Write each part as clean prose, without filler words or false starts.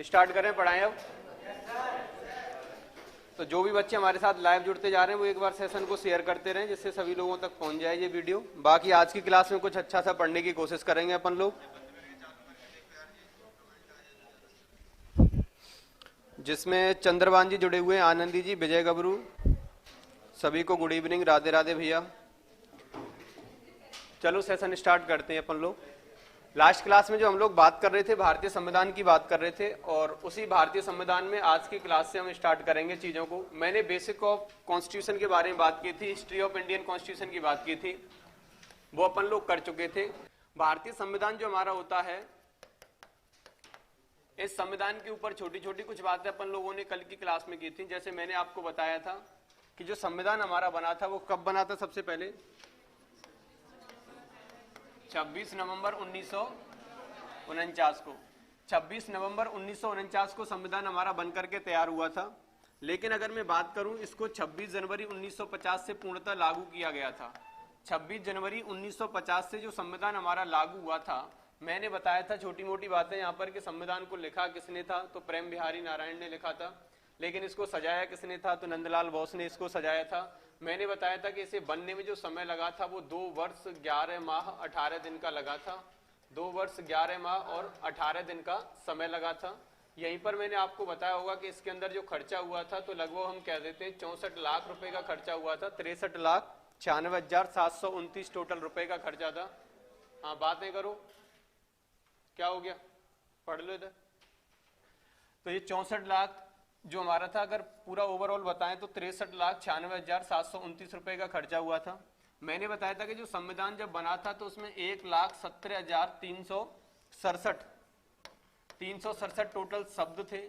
Start करें पढ़ाएं अब। तो जो भी बच्चे हमारे साथ लाइव जुड़ते जा रहे हैं वो एक बार सेशन को शेयर करते रहें जिससे सभी लोगों तक पहुंच जाए ये वीडियो। बाकी आज की क्लास में कुछ अच्छा सा पढ़ने की कोशिश करेंगे अपन लोग, जिसमें चंद्रभान जी जुड़े हुए हैं, आनंदी जी, विजय गबरू, सभी को गुड इवनिंग, राधे राधे भैया। चलो सेशन स्टार्ट करते हैं अपन लोग। लास्ट क्लास में जो हम लोग बात कर रहे थे भारतीय संविधान की बात कर रहे थे, और उसी भारतीय संविधान में आज की क्लास से हम स्टार्ट करेंगे चीजों को। मैंने बेसिक ऑफ कॉन्स्टिट्यूशन के बारे में बात की थी, हिस्ट्री ऑफ इंडियन कॉन्स्टिट्यूशन की बात की थी, वो अपन लोग कर चुके थे। भारतीय संविधान जो हमारा होता है, इस संविधान के ऊपर छोटी छोटी कुछ बातें अपन लोगों ने कल की क्लास में की थी। जैसे मैंने आपको बताया था कि जो संविधान हमारा बना था वो कब बना था, सबसे पहले 26 नवंबर 1949 को। 26 नवंबर 1949 को संविधान हमारा बनकर के तैयार हुआ था। लेकिन अगर मैं बात करूं, इसको 26 जनवरी 1950 से पूर्णतः लागू किया गया था। 26 जनवरी 1950 से जो संविधान हमारा लागू हुआ था, मैंने बताया था छोटी मोटी बातें यहाँ पर कि संविधान को लिखा किसने था, तो प्रेम बिहारी नारायण ने लिखा था। लेकिन इसको सजाया किसने था, तो नंदलाल बोस ने इसको सजाया था। मैंने बताया था कि इसे बनने में जो समय लगा था वो 2 वर्ष 11 माह 18 दिन का लगा था। 2 वर्ष 11 माह और 18 दिन का समय लगा था। यहीं पर मैंने आपको बताया होगा कि इसके अंदर जो खर्चा हुआ था तो लगभग हम कह देते हैं 64 लाख रुपए का खर्चा हुआ था। 63,96,729 टोटल रुपए का खर्चा था। हाँ बातें करो, क्या हो गया, पढ़ लो इधर। तो ये 64 लाख जो हमारा था, अगर पूरा ओवरऑल बताएं तो 63,96,729 रुपए का खर्चा हुआ था। मैंने बताया था कि जो संविधान जब बना था तो उसमें 1,17,367 टोटल शब्द थे।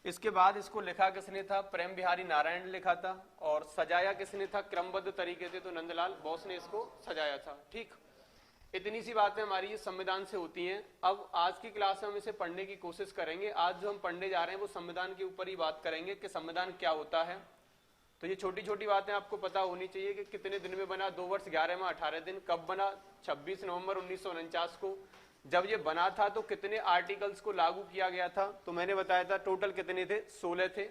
इसके बाद इसको लिखा किसने था, प्रेम बिहारी नारायण ने लिखा था। और सजाया किसने था, क्रमबद्ध तरीके से तो नंदलाल बोस ने इसको सजाया था। ठीक, इतनी सी बातें हमारी ये संविधान से होती हैं। अब आज की क्लास में हम इसे पढ़ने की कोशिश करेंगे। आज जो हम पढ़ने जा रहे हैं वो संविधान के ऊपर ही बात करेंगे कि संविधान क्या होता है। तो ये छोटी छोटी बातें आपको पता होनी चाहिए कि कितने दिन में बना, 2 वर्ष 11 माह 18 दिन। कब बना, 26 नवंबर 1949 को। जब ये बना था तो कितने आर्टिकल्स को लागू किया गया था, तो मैंने बताया था टोटल कितने थे, 16 थे।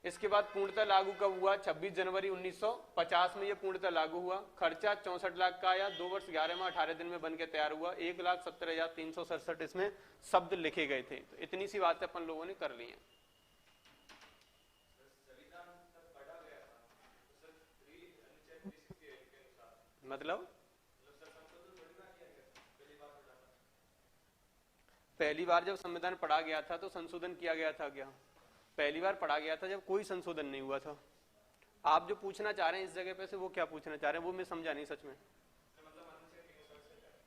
इसके बाद पूर्णतः लागू कब हुआ, 26 जनवरी 1950 में ये पूर्णतः लागू हुआ। खर्चा 64 लाख का आया, 2 वर्ष 11 माह 18 दिन में बन के तैयार हुआ। 1,17,367 इसमें शब्द लिखे गए थे। तो इतनी सी बातें अपन लोगों ने कर ली हैं। मतलब पहली बार जब संविधान पढ़ा गया था तो संशोधन किया गया था क्या? पहली बार पढ़ा गया था जब कोई संशोधन नहीं हुआ था। आप जो पूछना चाह रहे हैं इस जगह पे से, वो क्या पूछना चाह रहे हैं वो मैं समझा नहीं सच में।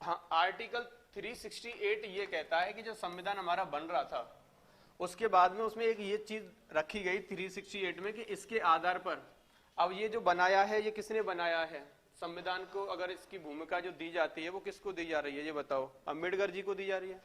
हाँ, आर्टिकल 368 ये कहता है कि जो संविधान हमारा बन रहा था उसके बाद में उसमें एक ये चीज रखी गई 368 में कि इसके आधार पर अब ये जो बनाया है ये किसने बनाया है संविधान को, अगर इसकी भूमिका जो दी जाती है वो किसको दी जा रही है, ये बताओ। अम्बेडकर जी को दी जा रही है।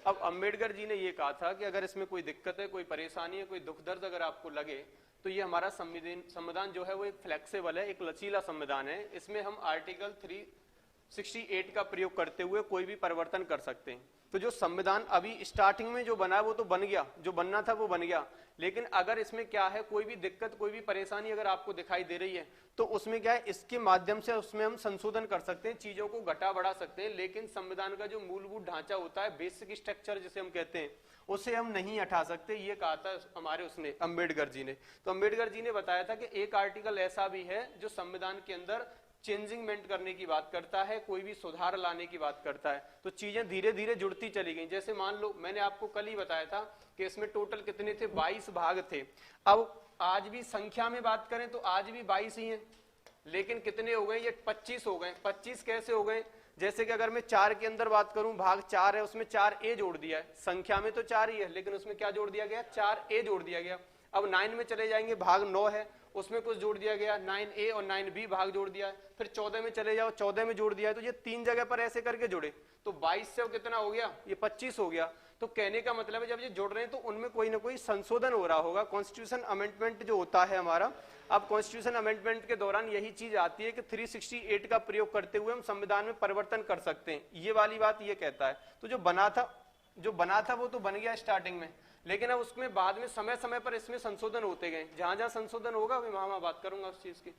अब अम्बेडकर जी ने ये कहा था कि अगर इसमें कोई दिक्कत है, कोई परेशानी है, कोई दुख दर्द अगर आपको लगे तो ये हमारा संविधान जो है वो एक फ्लेक्सिबल है, एक लचीला संविधान है। इसमें हम आर्टिकल 368 का प्रयोग करते हुए कोई भी परिवर्तन कर सकते हैं। तो जो संविधान अभी स्टार्टिंग में जो बना है वो तो बन गया, जो बनना था वो बन गया। लेकिन अगर इसमें क्या है, कोई भी दिक्कत, कोई भी परेशानी अगर आपको दिखाई दे रही है तो उसमें क्या है, इसके माध्यम से उसमें हम संशोधन कर सकते हैं, चीजों को घटा बढ़ा सकते हैं। लेकिन संविधान का जो मूलभूत ढांचा होता है, बेसिक स्ट्रक्चर जिसे हम कहते हैं, उसे हम नहीं हटा सकते। ये कहा था हमारे उसने अम्बेडकर जी ने। तो अम्बेडकर जी ने बताया था कि एक आर्टिकल ऐसा भी है जो संविधान के अंदर चेंजिंगमेंट करने की बात करता है, कोई भी सुधार लाने की बात करता है। तो चीजें धीरे धीरे जुड़ती चली गई। जैसे मान लो मैंने आपको कल ही बताया था कि इसमें टोटल कितने थे, 22 भाग थे। अब आज भी संख्या में बात करें तो आज भी 22 ही हैं, लेकिन कितने हो गए, ये 25 हो गए। 25 कैसे हो गए, जैसे कि अगर मैं 4 के अंदर बात करूं, भाग 4 है, उसमें 4A जोड़ दिया है। संख्या में तो 4 ही है, लेकिन उसमें क्या जोड़ दिया गया, 4A जोड़ दिया गया। अब 9 में चले जाएंगे, भाग 9 है, उसमें कुछ जोड़ दिया गया, 9A और 9B भाग जोड़ दिया है। फिर 14 में चले जाओ, 14 में जोड़ दिया है। तो ये 3 जगह पर ऐसे करके जुड़े, तो 22 से कितना हो गया, ये 25 हो गया। तो कहने का मतलब है जब ये जुड़ रहे हैं तो उनमें कोई ना कोई संशोधन हो रहा होगा। कॉन्स्टिट्यूशन अमेंडमेंट जो होता है हमारा, अब कॉन्स्टिट्यूशन अमेंडमेंट के दौरान यही चीज आती है कि 368 का प्रयोग करते हुए हम संविधान में परिवर्तन कर सकते हैं। ये वाली बात ये कहता है। तो जो बना था जो बना था वो तो बन गया स्टार्टिंग में, लेकिन अब उसमें बाद में समय समय पर इसमें संशोधन होते गए। जहां जहां संशोधन होगा मैं वहां बात करूंगा उस चीज की।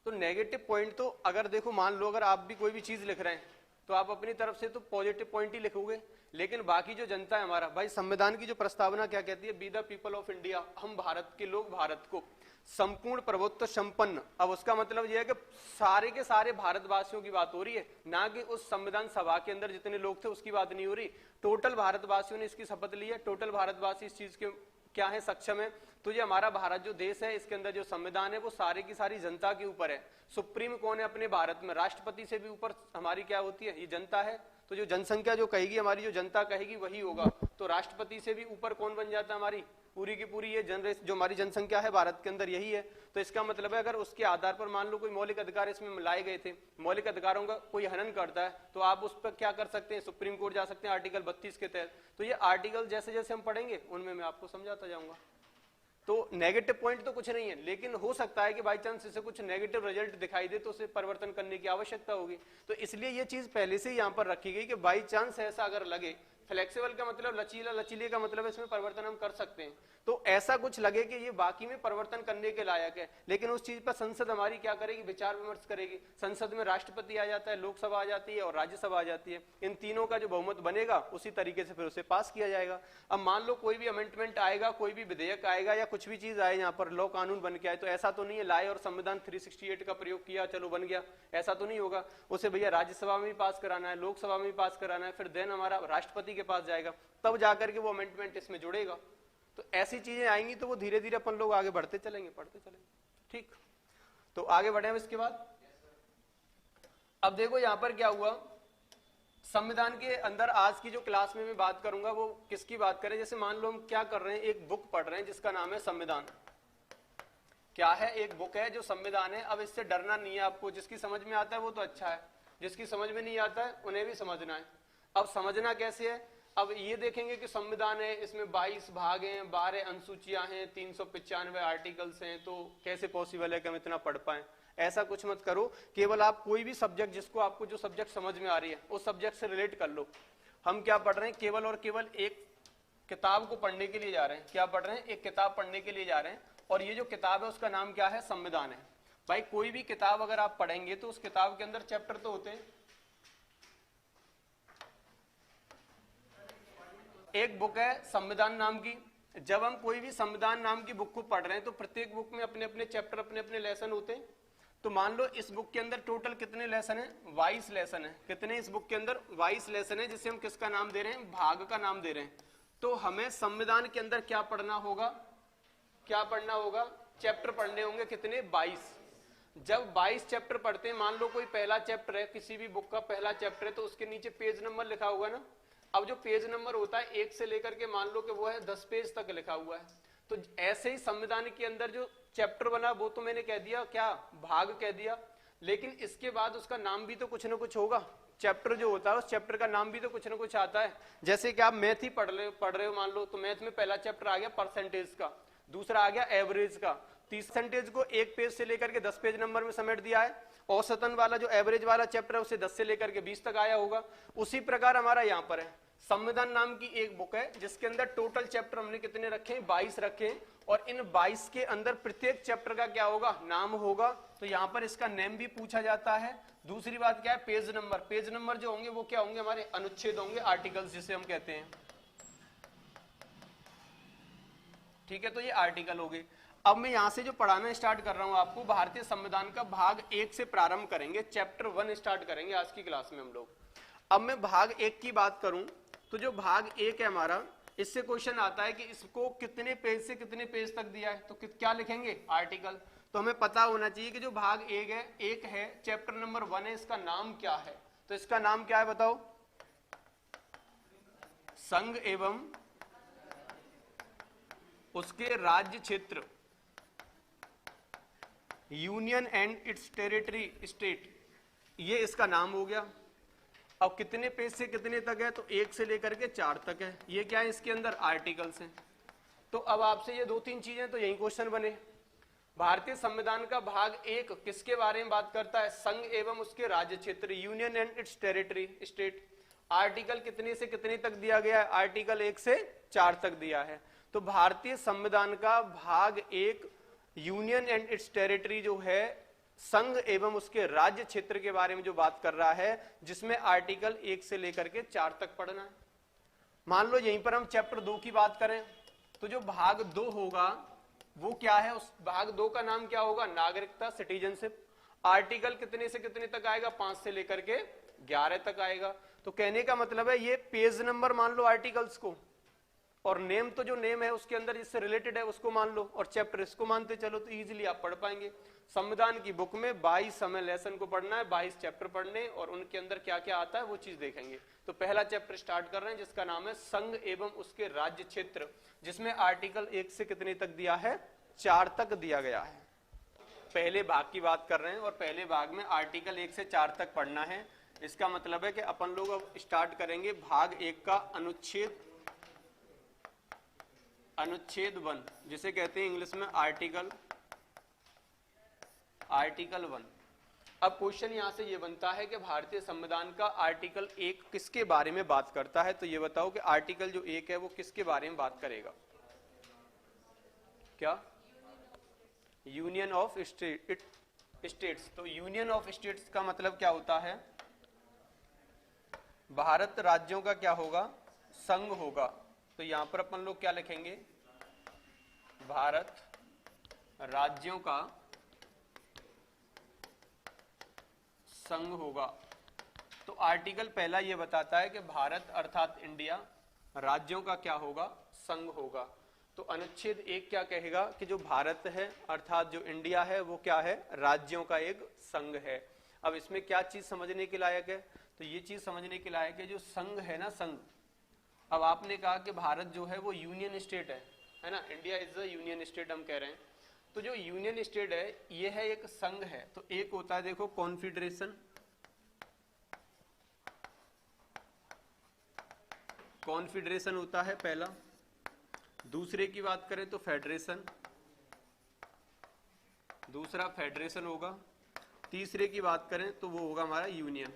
तो नेगेटिव पॉइंट तो अगर देखो, मान लो अगर आप भी कोई भी चीज लिख रहे हैं तो आप अपनी तरफ से तो पॉजिटिव पॉइंट ही लिखोगे, लेकिन बाकी जो जनता है हमारा भाई, संविधान की जो प्रस्तावना क्या कहती है, be the people of India, हम भारत के लोग भारत को संपूर्ण प्रभुत्व संपन्न। अब उसका मतलब यह है कि सारे के सारे भारतवासियों की बात हो रही है, ना कि उस संविधान सभा के अंदर जितने लोग थे उसकी बात नहीं हो रही। टोटल भारतवासियों ने इसकी शपथ ली है, टोटल भारतवासी इस चीज के क्या है, सक्षम है। तो ये हमारा भारत जो देश है, इसके अंदर जो संविधान है वो सारे की सारी जनता के ऊपर है। सुप्रीम कौन है अपने भारत में, राष्ट्रपति से भी ऊपर हमारी क्या होती है, ये जनता है। तो जो जनसंख्या जो कहेगी, हमारी जो जनता कहेगी वही होगा। तो राष्ट्रपति से भी ऊपर कौन बन जाता है, हमारी पूरी की पूरी ये जनरेशन जो हमारी जनसंख्या है भारत के अंदर, यही है। तो इसका मतलब है अगर उसके आधार पर मान लो कोई मौलिक अधिकार इसमें लाए गए थे, मौलिक अधिकारों का कोई हनन करता है, तो आप उस पर क्या कर सकते हैं, सुप्रीम कोर्ट जा सकते हैं आर्टिकल 32 के तहत। तो ये आर्टिकल जैसे जैसे हम पढ़ेंगे उनमें मैं आपको समझाता जाऊंगा। तो नेगेटिव पॉइंट तो कुछ नहीं है, लेकिन हो सकता है कि बाई चांस इसे कुछ नेगेटिव रिजल्ट दिखाई दे तो उसे परिवर्तन करने की आवश्यकता होगी। तो इसलिए ये चीज पहले से ही यहां पर रखी गई कि बाई चांस ऐसा अगर लगे, फ्लेक्सिबल का मतलब लचीला, लचीले का मतलब इसमें परिवर्तन हम कर सकते हैं। तो ऐसा कुछ लगे कि ये बाकी में परिवर्तन करने के लायक है, लेकिन उस चीज पर संसद हमारी क्या करेगी, विचार विमर्श करेगी। संसद में राष्ट्रपति आ जाता है, लोकसभा आ जाती है और राज्यसभा आ जाती है। इन तीनों का जो बहुमत बनेगा उसी तरीके से फिर उसे पास किया जाएगा। अब मान लो कोई भी अमेंडमेंट आएगा, कोई भी विधेयक आएगा या कुछ भी चीज आए यहाँ पर लॉ कानून बन के आए, तो ऐसा तो नहीं है लाए और संविधान 368 का प्रयोग किया चलो बन गया, ऐसा तो नहीं होगा। उसे भैया राज्यसभा में भी पास कराना है, लोकसभा में भी पास कराना है, फिर देन हमारा राष्ट्रपति के पास जाएगा, तब जाकर के वो अमेंडमेंट इसमें जुड़ेगा। तो ऐसी चीजें आएंगी तो वो धीरे धीरे अपन लोग आगे बढ़ते चलेंगे, पढ़ते चलेंगे। ठीक, तो आगे बढ़े हम इसके बाद। अब देखो यहां पर क्या हुआ, संविधान के अंदर आज की जो क्लास में मैं बात करूंगा वो किसकी बात करें। जैसे मान लो हम क्या कर रहे हैं, एक बुक पढ़ रहे हैं जिसका नाम है संविधान। क्या है, एक बुक है जो संविधान है। अब इससे डरना नहीं है आपको, जिसकी समझ में आता है वो तो अच्छा है, जिसकी समझ में नहीं आता है उन्हें भी समझना है। अब समझना कैसे है, अब ये देखेंगे कि संविधान है, इसमें 22 भाग हैं, 12 अनुसूचियां हैं, 395 आर्टिकल्स हैं, तो कैसे पॉसिबल है कि हम इतना पढ़ पाए। ऐसा कुछ मत करो, केवल आप कोई भी सब्जेक्ट जिसको आपको जो सब्जेक्ट समझ में आ रही है उस सब्जेक्ट से रिलेट कर लो। हम क्या पढ़ रहे हैं, केवल और केवल एक किताब को पढ़ने के लिए जा रहे हैं। क्या पढ़ रहे हैं, एक किताब पढ़ने के लिए जा रहे हैं, और ये जो किताब है उसका नाम क्या है, संविधान है। भाई कोई भी किताब अगर आप पढ़ेंगे तो उस किताब के अंदर चैप्टर तो होते हैं। एक बुक है संविधान नाम की, जब हम कोई भी संविधान नाम की बुक को पढ़ रहे हैं तो प्रत्येक बुक में अपने अपने चैप्टर, अपने अपने लेसन होते हैं। तो मान लो इस बुक के अंदर टोटल कितने लेसन है, 22 लेसन है। कितने इस बुक के अंदर, 22 लेसन है, जिसे हम किसका नाम दे रहे हैं, भाग का नाम दे रहे हैं। तो हमें संविधान के अंदर क्या पढ़ना होगा, क्या पढ़ना होगा, चैप्टर पढ़ने होंगे कितने, 22। जब 22 चैप्टर पढ़ते हैं, मान लो कोई पहला चैप्टर है, किसी भी बुक का पहला चैप्टर है, तो उसके नीचे पेज नंबर लिखा होगा ना। अब जो पेज नंबर होता है 1 से लेकर के मान लो कि वो है 10 पेज तक लिखा हुआ है। तो ऐसे ही संविधान के अंदर जो चैप्टर बना वो तो मैंने कह दिया क्या, भाग कह दिया, लेकिन इसके बाद उसका नाम भी तो कुछ ना कुछ होगा। चैप्टर जो होता है उस चैप्टर का नाम भी तो कुछ ना कुछ आता है। जैसे कि आप मैथ ही पढ़ रहे हो मान लो, तो मैथ में पहला चैप्टर आ गया परसेंटेज का, दूसरा आ गया एवरेज का, 30% को 1 पेज से लेकर के 10 पेज नंबर में समेट दिया है। औसतन वाला जो एवरेज वाला चैप्टर है उसे 10 से लेकर के 20 तक आया होगा। उसी प्रकार हमारा यहाँ पर है, संविधान नाम की एक बुक है जिसके अंदर टोटल चैप्टर हमने कितने रखे हैं, 22 रखे हैं, और इन 22 के अंदर प्रत्येक चैप्टर का क्या होगा, नाम होगा। तो यहाँ पर इसका नेम भी पूछा जाता है। दूसरी बात क्या है, पेज नंबर। पेज नंबर जो होंगे वो क्या होंगे, हमारे अनुच्छेद होंगे, आर्टिकल्स जिसे हम कहते हैं। ठीक है, तो ये आर्टिकल हो गए। अब मैं यहां से जो पढ़ाना स्टार्ट कर रहा हूं आपको, भारतीय संविधान का भाग 1 से प्रारंभ करेंगे, चैप्टर 1 स्टार्ट करेंगे आज की क्लास में हम लोग। अब मैं भाग 1 की बात करूं तो जो भाग 1 है हमारा, इससे क्वेश्चन आता है कि इसको कितने पेज से कितने पेज तक दिया है, तो क्या लिखेंगे, आर्टिकल। तो हमें पता होना चाहिए कि जो भाग 1 है चैप्टर नंबर 1 है, इसका नाम क्या है। तो इसका नाम क्या है बताओ, संघ एवं उसके राज्य क्षेत्र, union and it's territory state, ये इसका नाम हो गया। अब कितने पेज से कितने तक है, तो 1 से लेकर के 4 तक है। ये क्या है, इसके अंदर आर्टिकल्स हैं। तो अब आपसे ये 2-3 चीजें तो यही क्वेश्चन बने। भारतीय संविधान का भाग 1 किसके बारे में बात करता है? संघ एवं उसके राज्य क्षेत्र, union and it's territory, state. Article कितने से कितने तक दिया गया है? आर्टिकल 1 से 4 तक दिया है। तो भारतीय संविधान का भाग 1 यूनियन एंड इट्स टेरिटरी जो है, संघ एवं उसके राज्य क्षेत्र के बारे में जो बात कर रहा है, जिसमें आर्टिकल 1 से लेकर के 4 तक पढ़ना है। मान लो यहीं पर हम चैप्टर 2 की बात करें, तो जो भाग 2 होगा वो क्या है? उस भाग 2 का नाम क्या होगा? नागरिकता, सिटीजनशिप। आर्टिकल कितने से कितने तक आएगा? 5 से लेकर के 11 तक आएगा। तो कहने का मतलब है ये पेज नंबर मान लो आर्टिकल्स को, और नेम तो जो नेम है उसके अंदर जिससे रिलेटेड है उसको मान लो, और चैप्टर इसको मानते चलो, तो इजीली आप पढ़ पाएंगे। संविधान की बुक में 22 समय लेसन को पढ़ना है, 22 चैप्टर पढ़ने, और उनके अंदर क्या क्या आता है वो चीज देखेंगे। तो पहला चैप्टर स्टार्ट कर रहे हैं जिसका नाम है संघ एवं उसके राज्य क्षेत्र, जिसमें आर्टिकल 1 से कितने तक दिया है? 4 तक दिया गया है। पहले भाग की बात कर रहे हैं और पहले भाग में आर्टिकल 1 से 4 तक पढ़ना है। इसका मतलब है कि अपन लोग अब स्टार्ट करेंगे भाग 1 का अनुच्छेद 1, जिसे कहते हैं इंग्लिश में आर्टिकल 1। अब क्वेश्चन यहां से ये बनता है कि भारतीय संविधान का आर्टिकल 1 किसके बारे में बात करता है? तो ये बताओ कि आर्टिकल जो 1 है वो किसके बारे में बात करेगा? क्या? Union of states. तो यूनियन ऑफ स्टेट्स का मतलब क्या होता है? भारत राज्यों का क्या होगा? संघ होगा। तो यहां पर अपन लोग क्या लिखेंगे? भारत राज्यों का संघ होगा। तो आर्टिकल पहला ये बताता है कि भारत अर्थात इंडिया राज्यों का क्या होगा? संघ होगा। तो अनुच्छेद 1 क्या कहेगा? कि जो भारत है अर्थात जो इंडिया है वो क्या है? राज्यों का एक संघ है। अब इसमें क्या चीज समझने के लायक है? तो ये चीज समझने के लायक है जो संघ है ना, संघ। अब आपने कहा कि भारत जो है वो यूनियन स्टेट है ना, India is a union state हम कह रहे हैं। तो जो यूनियन स्टेट है ये है एक संघ है। तो एक होता है देखो कॉन्फेडरेशन, कॉन्फेडरेशन होता है पहला। दूसरे की बात करें तो फेडरेशन, दूसरा फेडरेशन होगा। तीसरे की बात करें तो वो होगा हमारा यूनियन।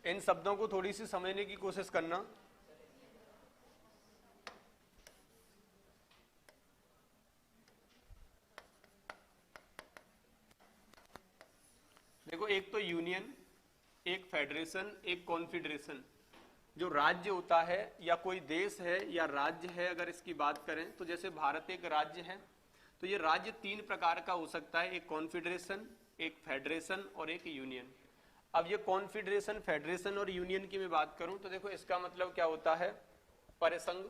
इन शब्दों को थोड़ी सी समझने की कोशिश करना। देखो एक तो यूनियन, एक फेडरेशन, एक कॉन्फेडरेशन। जो राज्य होता है या कोई देश है या राज्य है, अगर इसकी बात करें तो जैसे भारत एक राज्य है, तो ये राज्य 3 प्रकार का हो सकता है, एक कॉन्फेडरेशन, एक फेडरेशन और एक यूनियन। अब ये कॉन्फेडरेशन, फेडरेशन और यूनियन की मैं बात करूं तो देखो इसका मतलब क्या होता है? परिसंघ,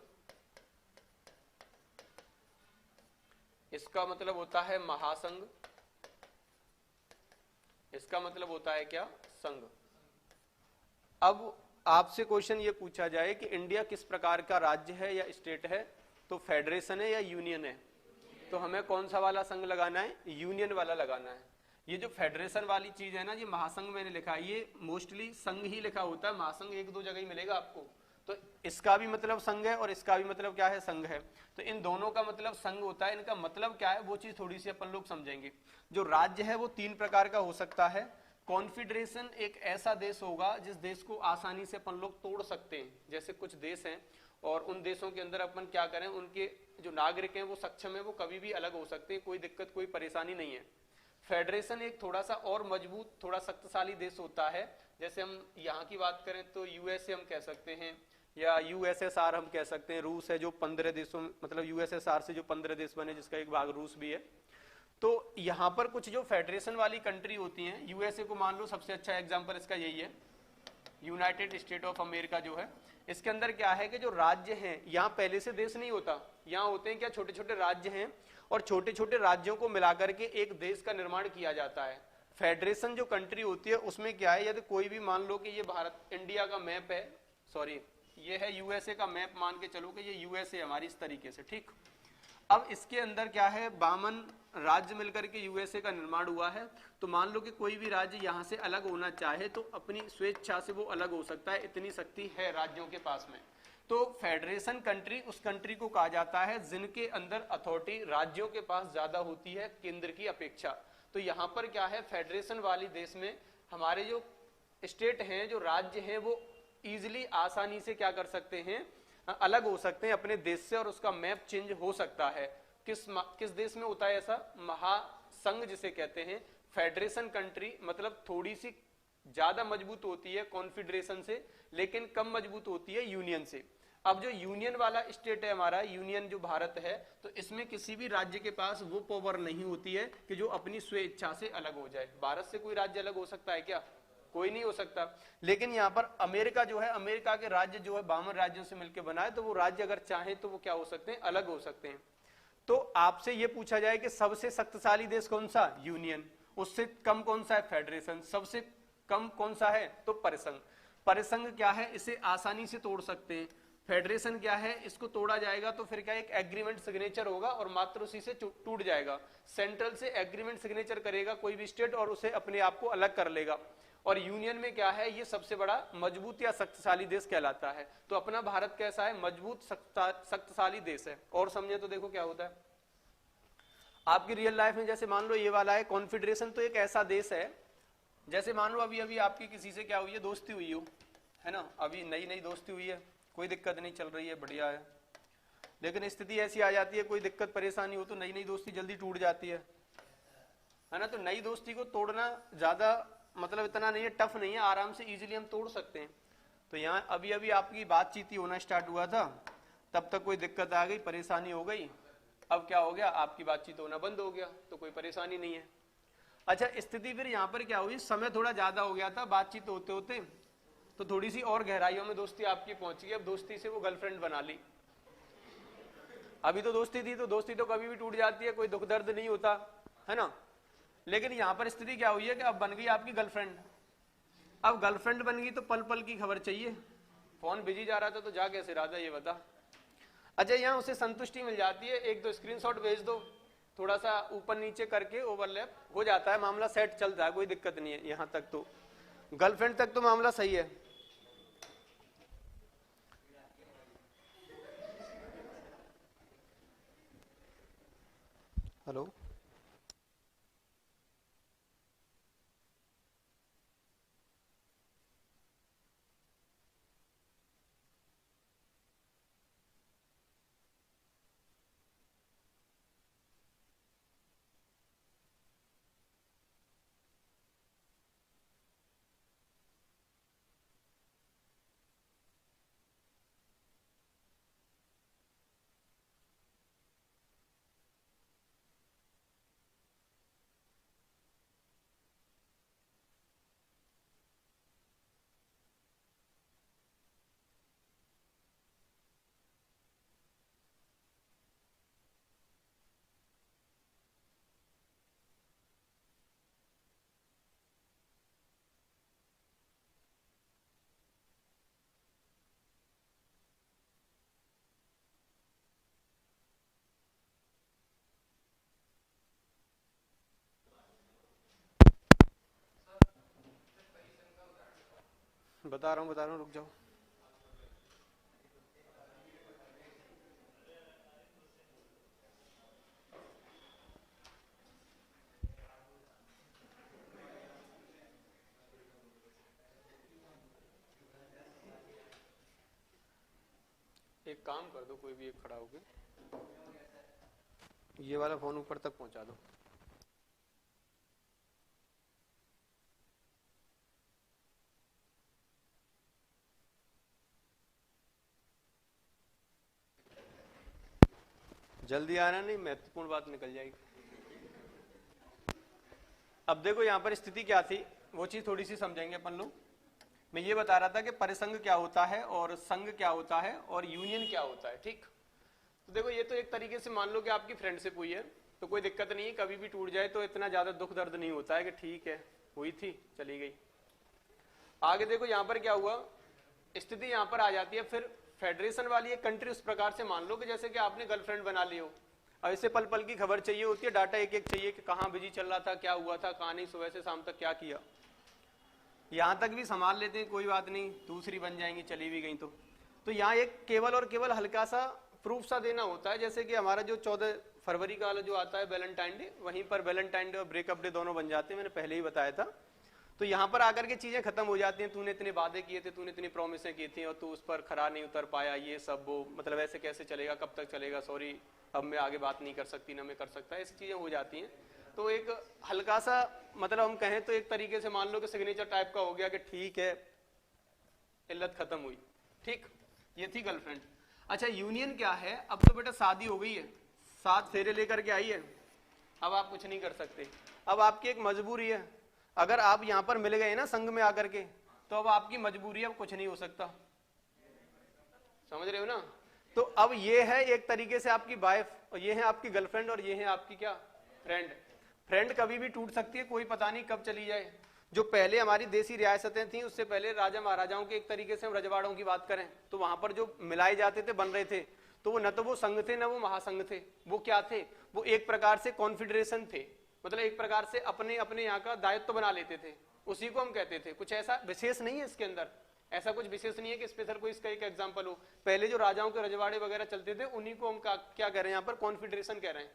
इसका मतलब होता है महासंघ, इसका मतलब होता है क्या? संघ। अब आपसे क्वेश्चन ये पूछा जाए कि इंडिया किस प्रकार का राज्य है या स्टेट है, तो फेडरेशन है या यूनियन है? तो हमें कौन सा वाला संघ लगाना है? यूनियन वाला लगाना है। ये जो फेडरेशन वाली चीज है ना, ये महासंघ मैंने लिखा है, ये मोस्टली संघ ही लिखा होता है, महासंघ 1-2 जगह ही मिलेगा आपको। तो इसका भी मतलब संघ है और इसका भी मतलब क्या है? संघ है। तो इन दोनों का मतलब संघ होता है। इनका मतलब क्या है वो चीज थोड़ी सी अपन लोग समझेंगे। जो राज्य है वो 3 प्रकार का हो सकता है। कॉन्फेडरेशन एक ऐसा देश होगा जिस देश को आसानी से अपन लोग तोड़ सकते हैं। जैसे कुछ देश हैं और उन देशों के अंदर अपन क्या करें, उनके जो नागरिक हैं वो सक्षम है, वो कभी भी अलग हो सकते हैं, कोई दिक्कत कोई परेशानी नहीं है। फेडरेशन एक थोड़ा सा और मजबूत, थोड़ा शक्तिशाली देश होता है। जैसे हम यहाँ की बात करें तो यूएसए हम कह सकते हैं, या यूएसएसआर हम कह सकते हैं। रूस है जो 15 देशों, मतलब यूएसएसआर से जो 15 देश बने, जिसका एक भाग रूस भी है। तो यहाँ पर कुछ जो फेडरेशन वाली कंट्री होती हैं, यूएसए को मान लो सबसे अच्छा एग्जांपल इसका यही है, यूनाइटेड स्टेट ऑफ अमेरिका जो है। इसके अंदर क्या है कि जो राज्य हैं, यहाँ पहले से देश नहीं होता, यहाँ होते हैं क्या? छोटे छोटे राज्य हैं, और छोटे छोटे राज्यों को मिलाकर के एक देश का निर्माण किया जाता है। फेडरेशन जो कंट्री होती है उसमें क्या है, यदि कोई भी मान लो कि ये भारत इंडिया का मैप है, सॉरी ये है यूएसए का मैप, मान के चलो कि ये यूएसए हमारी इस तरीके से, ठीक। अब इसके अंदर क्या है, 52 राज्य मिलकर के यूएसए का निर्माण हुआ है। तो मान लो कि कोई भी राज्य यहाँ से अलग होना चाहे तो अपनी स्वेच्छा से वो अलग हो सकता है, इतनी शक्ति है राज्यों के पास में। तो फेडरेशन कंट्री उस कंट्री को कहा जाता है जिनके अंदर अथॉरिटी राज्यों के पास ज्यादा होती है केंद्र की अपेक्षा। तो यहाँ पर क्या है, फेडरेशन वाली देश में हमारे जो स्टेट हैं, जो राज्य हैं, वो इजिली आसानी से क्या कर सकते हैं, अलग हो सकते हैं अपने देश से, और उसका मैप चेंज हो सकता है। किस देश में होता है ऐसा, महासंघ जिसे कहते हैं। फेडरेशन कंट्री मतलब थोड़ी सी ज्यादा मजबूत होती है कॉन्फेडरेशन से, लेकिन कम मजबूत होती है यूनियन से। अब जो यूनियन वाला स्टेट है हमारा, यूनियन जो भारत है, तो इसमें किसी भी राज्य के पास वो पावर नहीं होती है कि जो अपनी स्वेच्छा से अलग हो जाए। भारत से कोई राज्य अलग हो सकता है क्या, कोई नहीं हो सकता। लेकिन यहाँ पर अमेरिका जो है, अमेरिका के राज्य जो है 52 राज्यों से मिलकर बना है, तो वो राज्य अगर चाहे तो वो क्या हो सकते हैं, अलग हो सकते हैं। तो आपसे ये पूछा जाए कि सबसे शक्तिशाली देश कौन सा, यूनियन। उससे कम कौन सा है, फेडरेशन। सबसे कम कौन सा है, तो परिसंघ। परिसंघ क्या है, इसे आसानी से तोड़ सकते हैं। फेडरेशन क्या है, इसको तोड़ा जाएगा तो फिर क्या, एक एग्रीमेंट सिग्नेचर होगा और मात्र उसी से टूट जाएगा। सेंट्रल से एग्रीमेंट सिग्नेचर करेगा कोई भी स्टेट और उसे अपने आप को अलग कर लेगा। और यूनियन में क्या है, ये सबसे बड़ा मजबूत या शक्तिशाली देश कहलाता है। तो अपना भारत कैसा है, मजबूत शक्तिशाली देश है। और समझे तो देखो क्या होता है आपकी रियल लाइफ में। जैसे मान लो ये वाला है कॉन्फेडरेशन, तो एक ऐसा देश है, जैसे मान लो अभी अभी आपकी किसी से क्या हुई है, दोस्ती हुई हो, है ना, अभी नई नई दोस्ती हुई है, कोई दिक्कत नहीं, चल रही है, बढ़िया है। लेकिन स्थिति ऐसी आ जाती है, कोई दिक्कत परेशानी हो तो नई नई दोस्ती जल्दी टूट जाती है ना। तो नई दोस्ती को तोड़ना ज्यादा मतलब इतना नहीं है, टफ नहीं है, आराम से इजीली हम तोड़ सकते हैं। तो यहाँ अभी अभी आपकी बातचीत ही होना स्टार्ट हुआ था, तब तक कोई दिक्कत आ गई, परेशानी हो गई, अब क्या हो गया, आपकी बातचीत होना बंद हो गया, तो कोई परेशानी नहीं है। अच्छा, स्थिति फिर यहाँ पर क्या हुई, समय थोड़ा ज्यादा हो गया था बातचीत होते होते, तो थोड़ी सी और गहराइयों में दोस्ती आपकी पहुंच गई। अब दोस्ती से वो गर्लफ्रेंड बना ली। अभी तो दोस्ती थी, तो दोस्ती तो कभी भी टूट जाती है, कोई दुख दर्द नहीं होता, है ना। लेकिन यहां पर स्थिति क्या हुई है कि अब बन गई आपकी गर्लफ्रेंड। अब गर्लफ्रेंड बन गई तो पल पल की खबर चाहिए। फोन बिजी जा रहा था तो जा कैसे रहा था ये बता। अच्छा, यहाँ उसे संतुष्टि मिल जाती है, एक दो स्क्रीनशॉट भेज दो, थोड़ा सा ऊपर नीचे करके ओवरलैप हो जाता है, मामला सेट चलता है, कोई दिक्कत नहीं है। यहां तक तो गर्लफ्रेंड तक तो मामला सही है। हेलो, बता रहा हूँ, रुक जाओ। एक काम कर दो, कोई भी एक खड़ा होके ये वाला फोन ऊपर तक पहुंचा दो। जल्दी आना, नहीं महत्वपूर्ण बात निकल जाएगी। अब देखो यहाँ पर स्थिति क्या थी, वो चीज थोड़ी सी समझेंगे अपन लोग। मैं ये बता रहा था कि परिसंघ क्या होता है और संघ क्या होता है और यूनियन क्या होता है, ठीक। तो देखो, ये तो एक तरीके से मान लो कि आपकी फ्रेंडशिप हुई है, तो कोई दिक्कत नहीं है, कभी भी टूट जाए तो इतना ज्यादा दुख दर्द नहीं होता है कि ठीक है हुई थी चली गई। आगे देखो यहाँ पर क्या हुआ, स्थिति यहाँ पर आ जाती है फिर फेडरेशन वाली एक कंट्री उस प्रकार से मान लो कि जैसे कि आपने गर्लफ्रेंड बना ली हो। अब इसे पल पल की खबर चाहिए होती है, डाटा एक एक चाहिए कि कहाँ बिजी चल रहा था, क्या हुआ था, कहाँ नहीं, सुबह से शाम तक क्या किया। यहाँ तक भी संभाल लेते हैं, कोई बात नहीं, दूसरी बन जाएंगी, चली भी गई तो यहाँ एक केवल और केवल हल्का सा प्रूफ सा देना होता है। जैसे कि हमारा जो 14 फरवरी का जो आता है वैलेंटाइन डे, वहीं पर वैलेंटाइन डे और ब्रेकअप डे दोनों बन जाते हैं, मैंने पहले ही बताया था। तो यहाँ पर आकर के चीजें खत्म हो जाती हैं, तूने इतने वादे किए थे, तूने इतनी प्रॉमिसें की थी और तू उस पर खरा नहीं उतर पाया, ये सब वो मतलब ऐसे कैसे चलेगा, कब तक चलेगा, सॉरी अब मैं आगे बात नहीं कर सकती, ना मैं कर सकता, ऐसी चीजें हो जाती हैं। तो एक हल्का सा मतलब हम कहें तो एक तरीके से मान लो कि सिग्नेचर टाइप का हो गया कि ठीक है, इल्लत खत्म हुई। ठीक, ये थी गर्लफ्रेंड। अच्छा, यूनियन क्या है? अब तो बेटा शादी हो गई है, 7 फेरे लेकर के आई है, अब आप कुछ नहीं कर सकते, अब आपकी एक मजबूरी है। अगर आप यहां पर मिल गए ना संघ में आकर के, तो अब आपकी मजबूरी, अब कुछ नहीं हो सकता, समझ रहे हो ना? तो अब ये है एक तरीके से आपकी वाइफ, और ये है आपकी गर्लफ्रेंड, और ये है आपकी क्या, फ्रेंड। फ्रेंड कभी भी टूट सकती है, कोई पता नहीं कब चली जाए। जो पहले हमारी देसी रियासतें थी, उससे पहले राजा महाराजाओं के, एक तरीके से हम रजवाड़ों की बात करें तो वहां पर जो मिलाए जाते थे, बन रहे थे, तो वो न तो वो संघ थे, न वो महासंघ थे, वो क्या थे, वो एक प्रकार से कॉन्फेडरेशन थे, मतलब एक प्रकार से अपने अपने यहाँ का दायित्व बना लेते थे, उसी को हम कहते थे। कुछ ऐसा विशेष नहीं है इसके अंदर, ऐसा कुछ विशेष नहीं है कि स्पेशल कोई इसका एक एग्जांपल हो। पहले जो राजाओं के रजवाड़े वगैरह चलते थे, उन्हीं को हम क्या कह रहे हैं यहाँ पर, कॉन्फेडरेशन कह रहे हैं।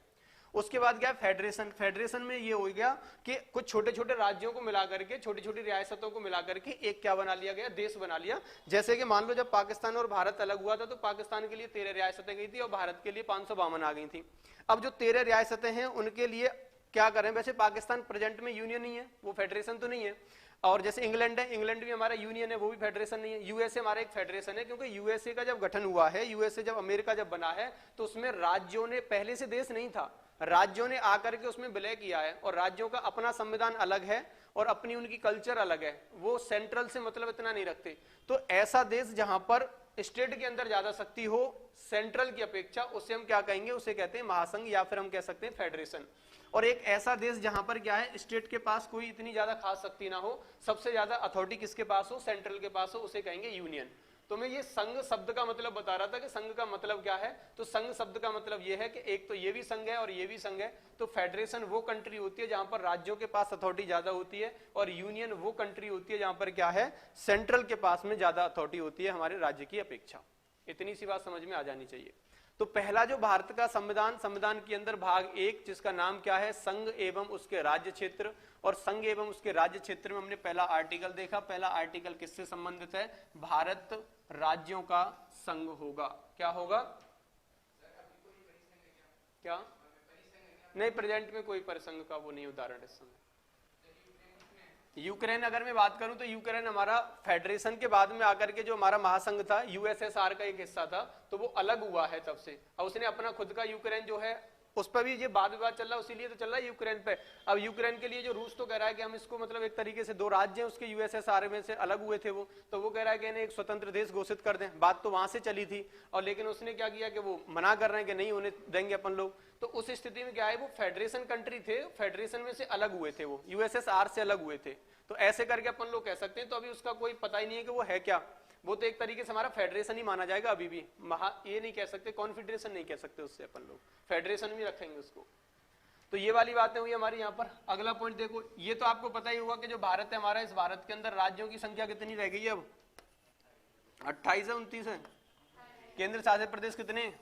उसके बाद क्या, फेडरेशन। फेडरेशन में ये हो गया कि कुछ छोटे छोटे राज्यों को मिलाकर के, छोटी छोटी रियासतों को मिलाकर के एक क्या बना लिया गया, देश बना लिया। जैसे कि मान लो जब पाकिस्तान और भारत अलग हुआ था, तो पाकिस्तान के लिए 13 रियासतें गई थी और भारत के लिए 552 आ गई थी। अब जो 13 रियासतें हैं उनके लिए क्या करें, वैसे पाकिस्तान प्रेजेंट में यूनियन ही है, वो फेडरेशन तो नहीं है। और जैसे इंग्लैंड है, इंग्लैंड भी हमारा यूनियन है, वो भी फेडरेशन नहीं है। यूएसए हमारा एक फेडरेशन है, क्योंकि यूएसए का जब गठन हुआ है, यूएसए जब अमेरिका जब बना है, तो उसमें राज्यों ने, पहले से देश नहीं था, राज्यों ने आकर के उसमें विलय किया है, और राज्यों का अपना संविधान अलग है और अपनी उनकी कल्चर अलग है, वो सेंट्रल से मतलब इतना नहीं रखते। तो ऐसा देश जहां पर स्टेट के अंदर ज्यादा शक्ति हो सेंट्रल की अपेक्षा, उसे हम क्या कहेंगे, उसे कहते हैं महासंघ, या फिर हम कह सकते हैं फेडरेशन। और एक ऐसा देश जहां पर क्या है, स्टेट के पास कोई इतनी ज्यादा खास शक्ति ना हो, सबसे ज्यादा अथॉरिटी किसके पास हो, सेंट्रल के पास हो, उसे कहेंगे यूनियन। तो मैं ये संघ शब्द का मतलब बता रहा था कि संघ का मतलब क्या है। तो संघ शब्द का मतलब ये है कि एक तो ये भी संघ है और ये भी संघ है। तो फेडरेशन वो कंट्री होती है जहां पर राज्यों के पास अथॉरिटी ज्यादा होती है, और यूनियन वो कंट्री होती है जहां पर क्या है, सेंट्रल के पास में ज्यादा अथॉरिटी होती है हमारे राज्य की अपेक्षा। इतनी सी बात समझ में आ जानी चाहिए। तो पहला जो भारत का संविधान, संविधान के अंदर भाग 1 जिसका नाम क्या है, संघ एवं उसके राज्य क्षेत्र। और संघ एवं उसके राज्य क्षेत्र में हमने पहला आर्टिकल देखा। पहला आर्टिकल किससे संबंधित है, भारत राज्यों का संघ होगा। क्या होगा, क्या नहीं, प्रेजेंट में कोई परिसंघ का वो नहीं उदाहरण इस समय। यूक्रेन अगर मैं बात करूं तो यूक्रेन हमारा फेडरेशन के बाद में आकर के जो हमारा महासंघ था, यूएसएसआर का एक हिस्सा था, तो वो अलग हुआ है तब से। अब उसने अपना खुद का यूक्रेन जो है, उस पर भी ये वाद विवाद चल रहा है, उसीलिए तो चल रहा है यूक्रेन पे। अब यूक्रेन के लिए जो रूस तो कह रहा है कि हम इसको मतलब एक तरीके से 2 राज्य हैं उसके यूएसएसआर में से अलग हुए थे वो, तो वो कह रहा है कि इन्हें एक स्वतंत्र देश घोषित कर दें। बात तो वहां से चली थी, और लेकिन उसने क्या किया कि वो मना कर रहे हैं कि नहीं होने देंगे अपन लोग। तो उस स्थिति में क्या है, वो फेडरेशन कंट्री थे, फेडरेशन में से अलग हुए थे, वो यूएसएसआर से अलग हुए थे। तो ऐसे करके अपन लोग कह सकते हैं। तो अभी उसका कोई पता ही नहीं है कि वो है क्या, वो तो एक तरीके से हमारा फेडरेशन ही माना जाएगा अभी भी। ये नहीं कह सकते, कॉन्फेडरेशन नहीं कह सकते उससे, अपन लोग फेडरेशन भी रखेंगे उसको। तो ये वाली बातें हुई हमारी यहाँ पर। अगला पॉइंट देखो, ये तो आपको पता ही होगा कि जो भारत है हमारा, इस भारत के अंदर राज्यों की संख्या कितनी रह गई है अब, 28 है, 29 है। केंद्र शासित प्रदेश कितने,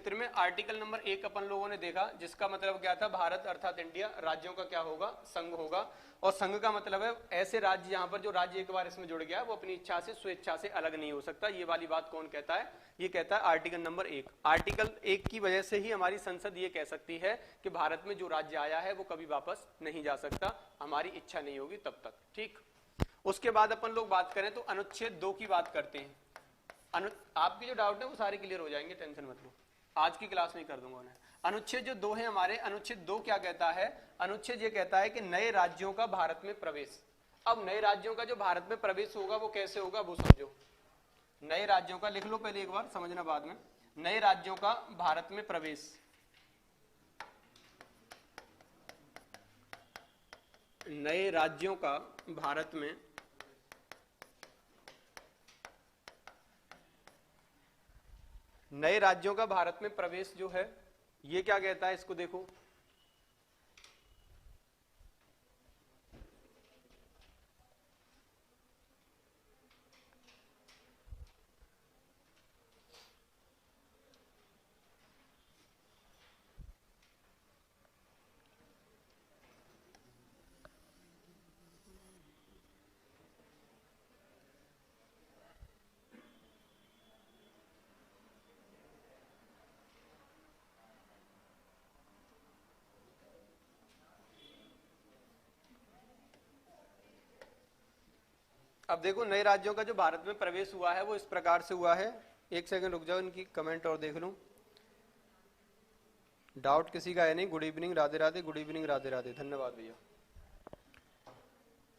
में आर्टिकल नंबर 1 अपन लोगों ने देखा, जिसका मतलब क्या था, भारत अर्थात इंडिया राज्यों का क्या होगा, संघ होगा। और संघ का मतलब है ऐसे राज्य जहां पर जो राज्य एक बार इसमें जुड़ गया वो अपनी इच्छा से, स्वेच्छा से अलग नहीं हो सकता। ये वाली बात कौन कहता है, ये कहता है आर्टिकल नंबर 1। आर्टिकल 1 की वजह से ही हमारी संसद ये कह सकती है कि भारत में जो राज्य आया है वो कभी वापस नहीं जा सकता, हमारी इच्छा नहीं होगी तब तक। ठीक, उसके बाद अपन लोग बात करें तो अनुच्छेद 2 की बात करते हैं। आपकी जो डाउट है वो सारे क्लियर हो जाएंगे, टेंशन मत लो, आज की क्लास में कर दूंगा उन्हें। अनुच्छेद जो 2 है हमारे, अनुच्छेद 2 क्या कहता है, अनुच्छेद ये कहता है कि नए राज्यों का भारत में प्रवेश। अब नए राज्यों का जो भारत में प्रवेश होगा वो कैसे होगा, वो समझो। नए राज्यों का लिख लो पहले एक बार, समझना बाद में। नए राज्यों का भारत में प्रवेश, नए राज्यों का भारत में नए राज्यों का भारत में प्रवेश जो है, ये क्या कहता है, इसको देखो, अब देखो नए राज्यों का जो भारत में प्रवेश हुआ है वो इस प्रकार से हुआ है। एक सेकंड रुक जाओ, इनकी कमेंट और देख लूं। डाउट किसी का है नहीं। Good evening, Radhe Radhe. Good evening, Radhe Radhe, धन्यवाद भैया।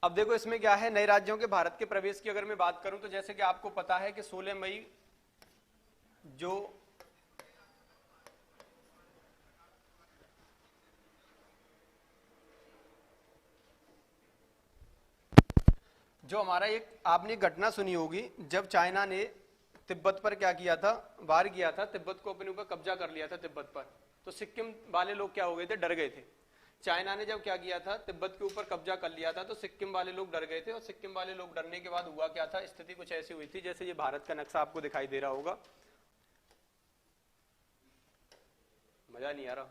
अब देखो इसमें क्या है, नए राज्यों के भारत के प्रवेश की अगर मैं बात करूं तो जैसे कि आपको पता है कि 16 मई जो हमारा एक आपने घटना सुनी होगी, जब चाइना ने तिब्बत पर क्या किया था, वार किया था, तिब्बत को अपने ऊपर कब्जा कर लिया था तिब्बत पर, तो सिक्किम वाले लोग क्या हो गए थे, डर गए थे। चाइना ने जब क्या किया था, तिब्बत के ऊपर कब्जा कर लिया था, तो सिक्किम वाले लोग डर गए थे। और सिक्किम वाले लोग डरने के बाद हुआ क्या था, स्थिति कुछ ऐसी हुई थी जैसे ये भारत का नक्शा आपको दिखाई दे रहा होगा। मजा नहीं आ रहा।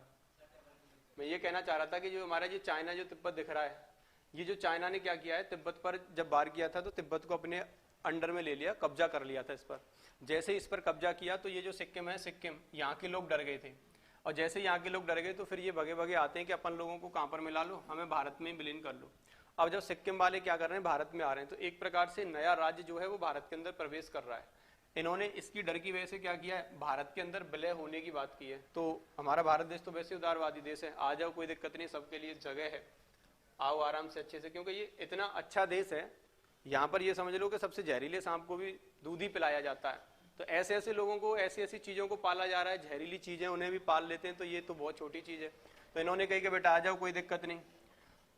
मैं ये कहना चाह रहा था कि जो हमारा ये चाइना जो तिब्बत दिख रहा है, ये जो चाइना ने क्या किया है, तिब्बत पर जब वार किया था तो तिब्बत को अपने अंडर में ले लिया, कब्जा कर लिया था इस पर। जैसे ही इस पर कब्जा किया तो ये जो सिक्किम है, सिक्किम यहाँ के लोग डर गए थे। और जैसे यहाँ के लोग डर गए तो फिर ये भगे भगे आते हैं कि अपन लोगों को कहाँ पर मिला लो, हमें भारत में ही विलीन कर लो। अब जब सिक्किम वाले क्या कर रहे हैं, भारत में आ रहे हैं, तो एक प्रकार से नया राज्य जो है वो भारत के अंदर प्रवेश कर रहा है। इन्होंने इसकी डर की वजह से क्या किया है, भारत के अंदर विलय होने की बात की है। तो हमारा भारत देश तो वैसे उदारवादी देश है, आ जाओ कोई दिक्कत नहीं, सबके लिए जगह है, आओ आराम से अच्छे से, क्योंकि ये इतना अच्छा देश है। यहाँ पर ये समझ लो कि सबसे जहरीले सांप को भी दूध ही पिलाया जाता है। तो ऐसे ऐसे लोगों को, ऐसी ऐसी चीजों को पाला जा रहा है, जहरीली चीजें उन्हें भी पाल लेते हैं, तो ये तो बहुत छोटी चीज है। तो इन्होंने कही कि बेटा आ जाओ, कोई दिक्कत नहीं।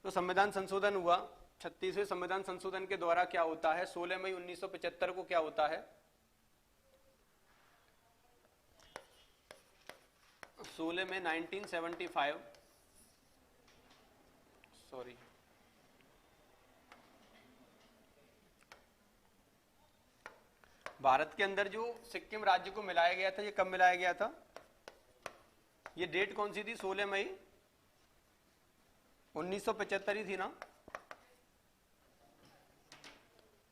तो संविधान संशोधन हुआ। 36वें संविधान संशोधन के द्वारा क्या होता है, 16 मई 1975 को क्या होता है, 16 में 1975, सॉरी, भारत के अंदर जो सिक्किम राज्य को मिलाया गया था, ये कब मिलाया गया था, ये डेट कौन सी थी, 16 मई 1975 ही थी ना।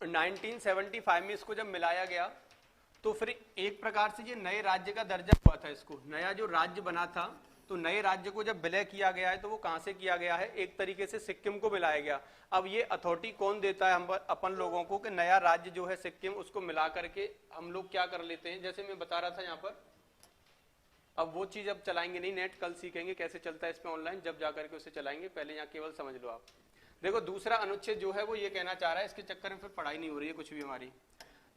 1975 में इसको जब मिलाया गया तो फिर एक प्रकार से ये नए राज्य का दर्जा हुआ था। इसको नया जो राज्य बना था, तो नए राज्य को जब विलय किया गया है तो वो कहां से किया गया है, एक तरीके से सिक्किम को मिलाया गया। अब ये अथॉरिटी कौन देता है हम अपन लोगों को कि नया राज्य जो है सिक्किम, उसको मिला करके हम लोग क्या कर लेते हैं, जैसे मैं बता रहा था यहाँ पर। अब वो चीज अब चलाएंगे नहीं, नेट कल सीखेंगे कैसे चलता है इस पे ऑनलाइन, जब जाकर के उसे चलाएंगे, पहले यहाँ केवल समझ लो आप। देखो दूसरा अनुच्छेद जो है वो ये कहना चाह रहा है, इसके चक्कर में फिर पढ़ाई नहीं हो रही है कुछ भी हमारी।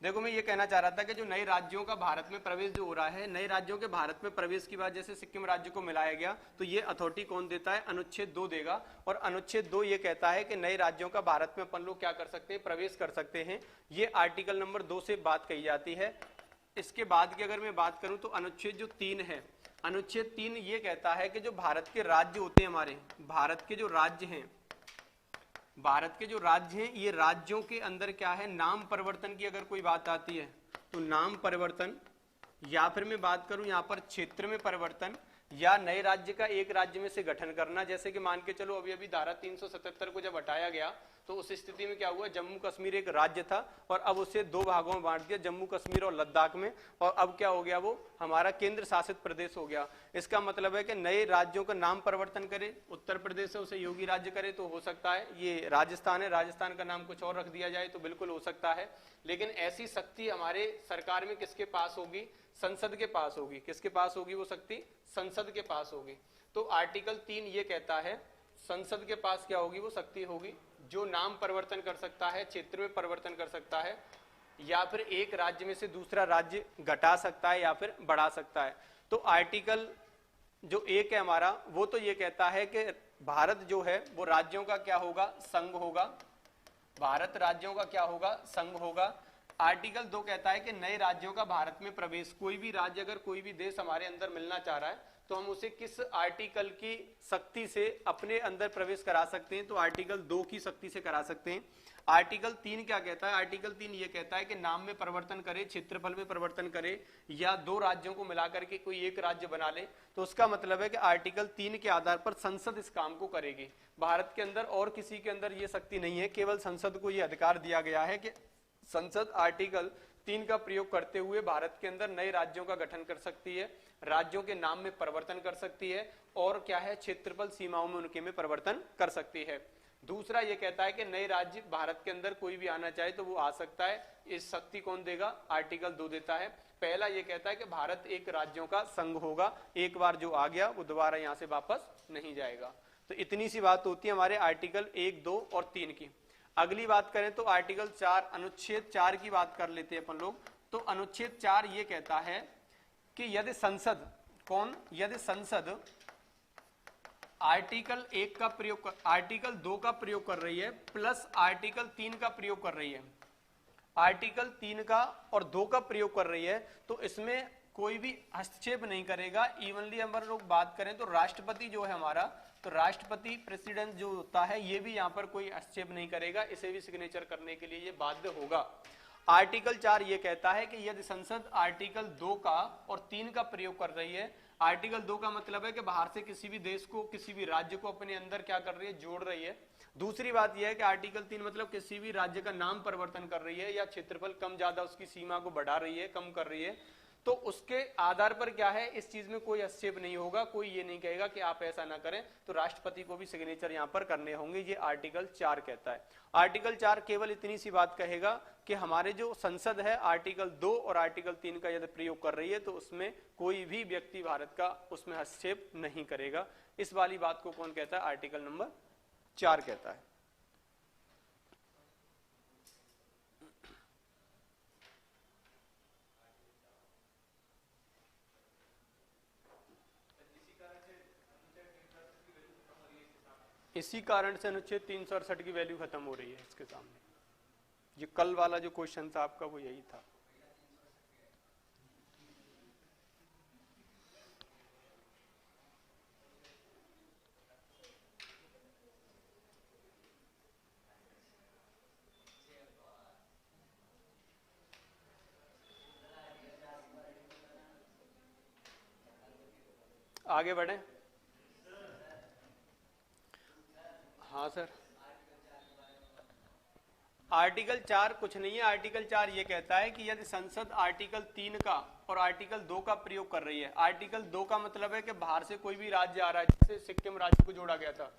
देखो मैं ये कहना चाह रहा था कि जो नए राज्यों का भारत में प्रवेश जो हो रहा है, नए राज्यों के भारत में प्रवेश की बात, जैसे सिक्किम राज्य को मिलाया गया, तो ये अथॉरिटी कौन देता है, अनुच्छेद 2 देगा। और अनुच्छेद 2 ये कहता है कि नए राज्यों का भारत में अपन लोग क्या कर सकते हैं, प्रवेश कर सकते हैं। ये आर्टिकल नंबर 2 से बात कही जाती है। इसके बाद की अगर मैं बात करूं तो अनुच्छेद जो 3 है, अनुच्छेद 3 ये कहता है कि जो भारत के राज्य होते हैं, हमारे भारत के जो राज्य हैं, भारत के जो राज्य हैं, ये राज्यों के अंदर क्या है, नाम परिवर्तन की अगर कोई बात आती है तो नाम परिवर्तन, या फिर मैं बात करूं यहाँ पर क्षेत्र में परिवर्तन, या नए राज्य का एक राज्य में से गठन करना। जैसे कि मान के चलो अभी अभी धारा 377 को जब हटाया गया तो उस स्थिति में क्या हुआ, जम्मू कश्मीर एक राज्य था और अब उसे 2 भागों में बांट दिया, जम्मू कश्मीर और लद्दाख में, और अब क्या हो गया, वो हमारा केंद्र शासित प्रदेश हो गया। इसका मतलब है कि नए राज्यों का नाम परिवर्तन करे, उत्तर प्रदेश है उसे योगी राज्य करे तो हो सकता है, ये राजस्थान है, राजस्थान का नाम कुछ और रख दिया जाए तो बिल्कुल हो सकता है। लेकिन ऐसी शक्ति हमारे सरकार में किसके पास होगी, संसद के पास होगी। किसके पास होगी वो शक्ति, संसद के पास होगी। तो आर्टिकल 3 ये कहता है संसद के पास क्या होगी, वो शक्ति होगी जो नाम परिवर्तन कर सकता है, क्षेत्र में परिवर्तन कर सकता है, या फिर एक राज्य में से दूसरा राज्य घटा सकता है या फिर बढ़ा सकता है। तो आर्टिकल जो 1 है हमारा, वो तो ये कहता है कि भारत जो है वो राज्यों का क्या होगा, संघ होगा। भारत राज्यों का क्या होगा, संघ होगा। आर्टिकल 2 कहता है कि नए राज्यों का भारत में प्रवेश, कोई भी राज्य अगर कोई भी देश हमारे अंदर मिलना चाह रहा है तो हम उसे किस आर्टिकल की शक्ति से अपने अंदर प्रवेश करा सकते हैं? तो आर्टिकल 2 की शक्ति से करा सकते हैं। आर्टिकल 3 क्या कहता है? आर्टिकल 3 ये कहता है कि नाम में परिवर्तन करे, क्षेत्रफल में परिवर्तन करे, या दो राज्यों को मिलाकर के कोई एक राज्य बना ले, तो उसका मतलब है कि आर्टिकल 3 के आधार पर संसद इस काम को करेगी। भारत के अंदर और किसी के अंदर ये शक्ति नहीं है, केवल संसद को ये अधिकार दिया गया है कि संसद आर्टिकल 3 का प्रयोग करते हुए भारत के अंदर नए राज्यों का गठन कर सकती है, राज्यों के नाम में परिवर्तन कर सकती है, और क्या है, क्षेत्रफल सीमाओं में उनके में परिवर्तन कर सकती है। दूसरा ये कहता है कि नए राज्य भारत के अंदर कोई भी आना चाहे तो वो आ सकता है। इस शक्ति कौन देगा? आर्टिकल 2 देता है। पहला ये कहता है कि भारत एक राज्यों का संघ होगा, एक बार जो आ गया वो दोबारा यहां से वापस नहीं जाएगा। तो इतनी सी बात होती है हमारे आर्टिकल 1, 2 और 3 की। अगली बात करें तो आर्टिकल 4 अनुच्छेद 4 की बात कर लेते हैं अपन लोग। तो अनुच्छेद 4 ये कहता है कि यदि संसद यदि संसद आर्टिकल 1 का प्रयोग आर्टिकल 2 का प्रयोग कर रही है प्लस आर्टिकल 3 का प्रयोग कर रही है, आर्टिकल 3 का और 2 का प्रयोग कर रही है, तो इसमें कोई भी हस्तक्षेप नहीं करेगा। इवनली हम लोग बात करें तो राष्ट्रपति जो है हमारा, तो राष्ट्रपति प्रेसिडेंट जो होता है ये भी यहाँ पर कोई हस्तक्षेप नहीं करेगा, इसे भी सिग्नेचर करने के लिए ये बाध्य होगा। आर्टिकल 4 ये कहता है कि यदि संसद आर्टिकल 2 का और 3 का प्रयोग कर रही है, आर्टिकल 2 का मतलब है कि बाहर से किसी भी देश को, किसी भी राज्य को अपने अंदर क्या कर रही है? जोड़ रही है। दूसरी बात यह है कि आर्टिकल 3 मतलब किसी भी राज्य का नाम परिवर्तन कर रही है या क्षेत्रफल कम ज्यादा उसकी सीमा को बढ़ा रही है, कम कर रही है, तो उसके आधार पर क्या है, इस चीज में कोई हस्तक्षेप नहीं होगा, कोई ये नहीं कहेगा कि आप ऐसा ना करें, तो राष्ट्रपति को भी सिग्नेचर यहां पर करने होंगे। ये आर्टिकल 4 कहता है। आर्टिकल 4 केवल इतनी सी बात कहेगा कि हमारे जो संसद है आर्टिकल 2 और आर्टिकल 3 का यदि प्रयोग कर रही है तो उसमें कोई भी व्यक्ति भारत का उसमें हस्तक्षेप नहीं करेगा। इस वाली बात को कौन कहता है? आर्टिकल नंबर 4 कहता है। इसी कारण से अनुच्छेद 368 की वैल्यू खत्म हो रही है इसके सामने। ये कल वाला जो क्वेश्चन था आपका वो यही था। आगे बढ़े। हाँ सर, आर्टिकल 4 कुछ नहीं है। आर्टिकल 4 ये कहता है कि यदि संसद आर्टिकल 3 का और आर्टिकल 2 का प्रयोग कर रही है, आर्टिकल 2 का मतलब है कि बाहर से कोई भी राज्य आ रहा है, जैसे सिक्किम राज्य को जोड़ा गया था,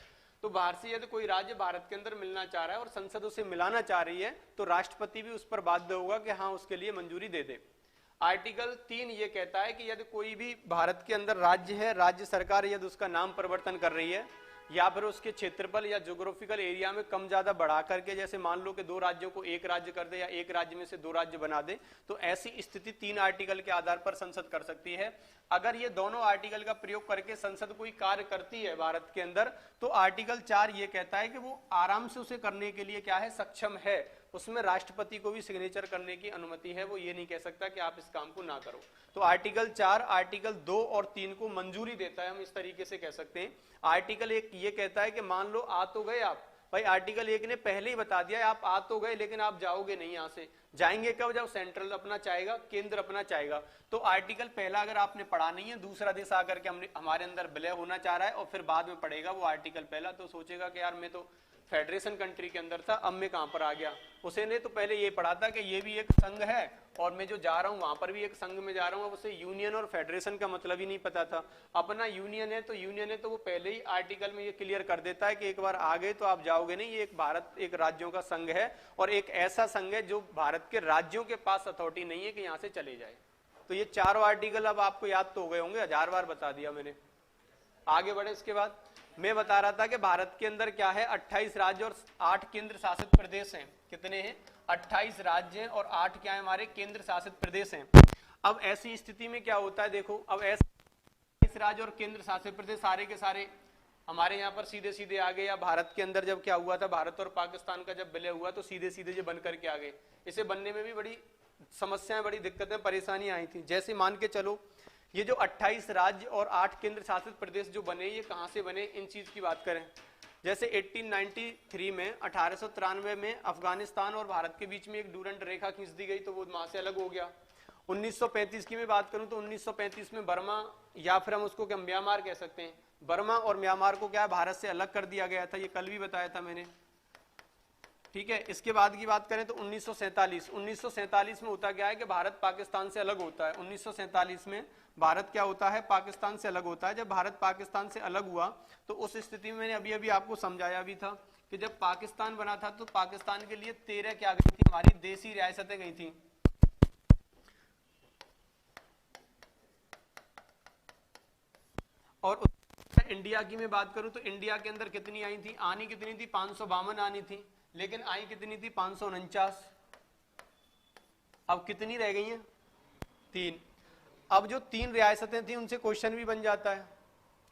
तो बाहर से यदि कोई राज्य भारत के अंदर मिलना चाह रहा है और संसद उसे मिलाना चाह रही है, तो राष्ट्रपति भी उस पर बाध्य होगा कि हाँ उसके लिए मंजूरी दे दे। आर्टिकल 3 ये कहता है कि यदि कोई भी भारत के अंदर राज्य है, राज्य सरकार यदि उसका नाम परिवर्तन कर रही है या फिर उसके क्षेत्रफल या ज्योग्राफिकल एरिया में कम ज्यादा बढ़ा करके, जैसे मान लो कि 2 राज्यों को एक राज्य कर दे या एक राज्य में से 2 राज्य बना दे, तो ऐसी स्थिति 3 आर्टिकल के आधार पर संसद कर सकती है। अगर ये दोनों आर्टिकल का प्रयोग करके संसद कोई कार्य करती है भारत के अंदर, तो आर्टिकल 4 ये कहता है कि वो आराम से उसे करने के लिए क्या है, सक्षम है। उसमें राष्ट्रपति को भी सिग्नेचर करने की अनुमति है, वो ये नहीं कह सकता कि आप इस काम को ना करो। तो आर्टिकल 4 आर्टिकल 2 और 3 को मंजूरी देता है, हम इस तरीके से कह सकते हैं। आर्टिकल 1 ये कहता है कि मान लो आ तो गए आप, भाई आर्टिकल 1 ने पहले ही बता दिया आप आ तो गए, लेकिन आप जाओगे नहीं, यहां से जाएंगे कब? जब सेंट्रल अपना चाहेगा, केंद्र अपना चाहेगा। तो आर्टिकल पहला अगर आपने पढ़ा नहीं है, दूसरा देश आकर के हमारे अंदर विलय होना चाह रहा है और फिर बाद में पढ़ेगा वो आर्टिकल पहला, तो सोचेगा कि यार मैं तो फेडरेशन कंट्री के अंदर था, अब मैं कहां पर आ गया। उसे ने तो पहले ये पढ़ा था कि ये भी एक संघ है और मैं जो जा रहा हूं वहां पर भी एक संघ में जा रहा हूं। अब उसे यूनियन और फेडरेशन का मतलब ही नहीं पता था। अपना यूनियन है तो वो पहले ही आर्टिकल में ये क्लियर कर देता है कि एक बार आ गए तो आप जाओगे नहीं। ये एक भारत एक राज्यों का संघ है और एक ऐसा संघ है जो भारत के राज्यों के पास अथॉरिटी नहीं है कि यहां से चले जाए। तो ये चारों आर्टिकल अब आपको याद तो हो गए होंगे, 1000 बार बता दिया मैंने। आगे बढ़े। इसके बाद मैं बता रहा था कि भारत के अंदर क्या है, 28 राज्य और 8 केंद्र शासित प्रदेश हैं। कितने हैं? 28 राज्य हैं और 8 क्या है हमारे केंद्र शासित प्रदेश हैं। अब ऐसी स्थिति में क्या होता है, देखो अब ऐसे 28 राज्य और केंद्र शासित प्रदेश सारे के सारे हमारे यहाँ पर सीधे सीधे आ गए। या भारत के अंदर जब क्या हुआ था, भारत और पाकिस्तान का जब विलय हुआ तो सीधे सीधे जो बन करके आ गए। इसे बनने में भी बड़ी समस्याएं, बड़ी दिक्कतें, परेशानी आई थी। जैसे मान के चलो ये जो 28 राज्य और 8 केंद्र शासित प्रदेश जो बने, ये कहां से बने, इन चीज की बात करें। जैसे 1893 में 1893 में अफगानिस्तान और भारत के बीच में एक डूरंड रेखा खींच दी गई, तो वो वहां से अलग हो गया। 1935 की मैं बात करूं तो 1935 में बर्मा, या फिर हम उसको क्या म्यांमार कह सकते हैं, बर्मा और म्यांमार को क्या भारत से अलग कर दिया गया था, ये कल भी बताया था मैंने, ठीक है। इसके बाद की बात करें तो 1947 में होता क्या है कि भारत पाकिस्तान से अलग होता है। 1947 में भारत क्या होता है, पाकिस्तान से अलग होता है। जब भारत पाकिस्तान से अलग हुआ तो उस स्थिति में मैंने अभी अभी आपको समझाया भी था कि जब पाकिस्तान बना था तो पाकिस्तान के लिए 13 क्या गई थी, हमारी देसी रियासतें गई थी। और इंडिया की मैं बात करूं तो इंडिया के अंदर कितनी आई थी, आनी कितनी थी, 552 आनी थी, लेकिन आई कितनी थी, 549। अब कितनी रह गई हैं, 3। अब जो 3 रियासतें थी उनसे क्वेश्चन भी बन जाता है,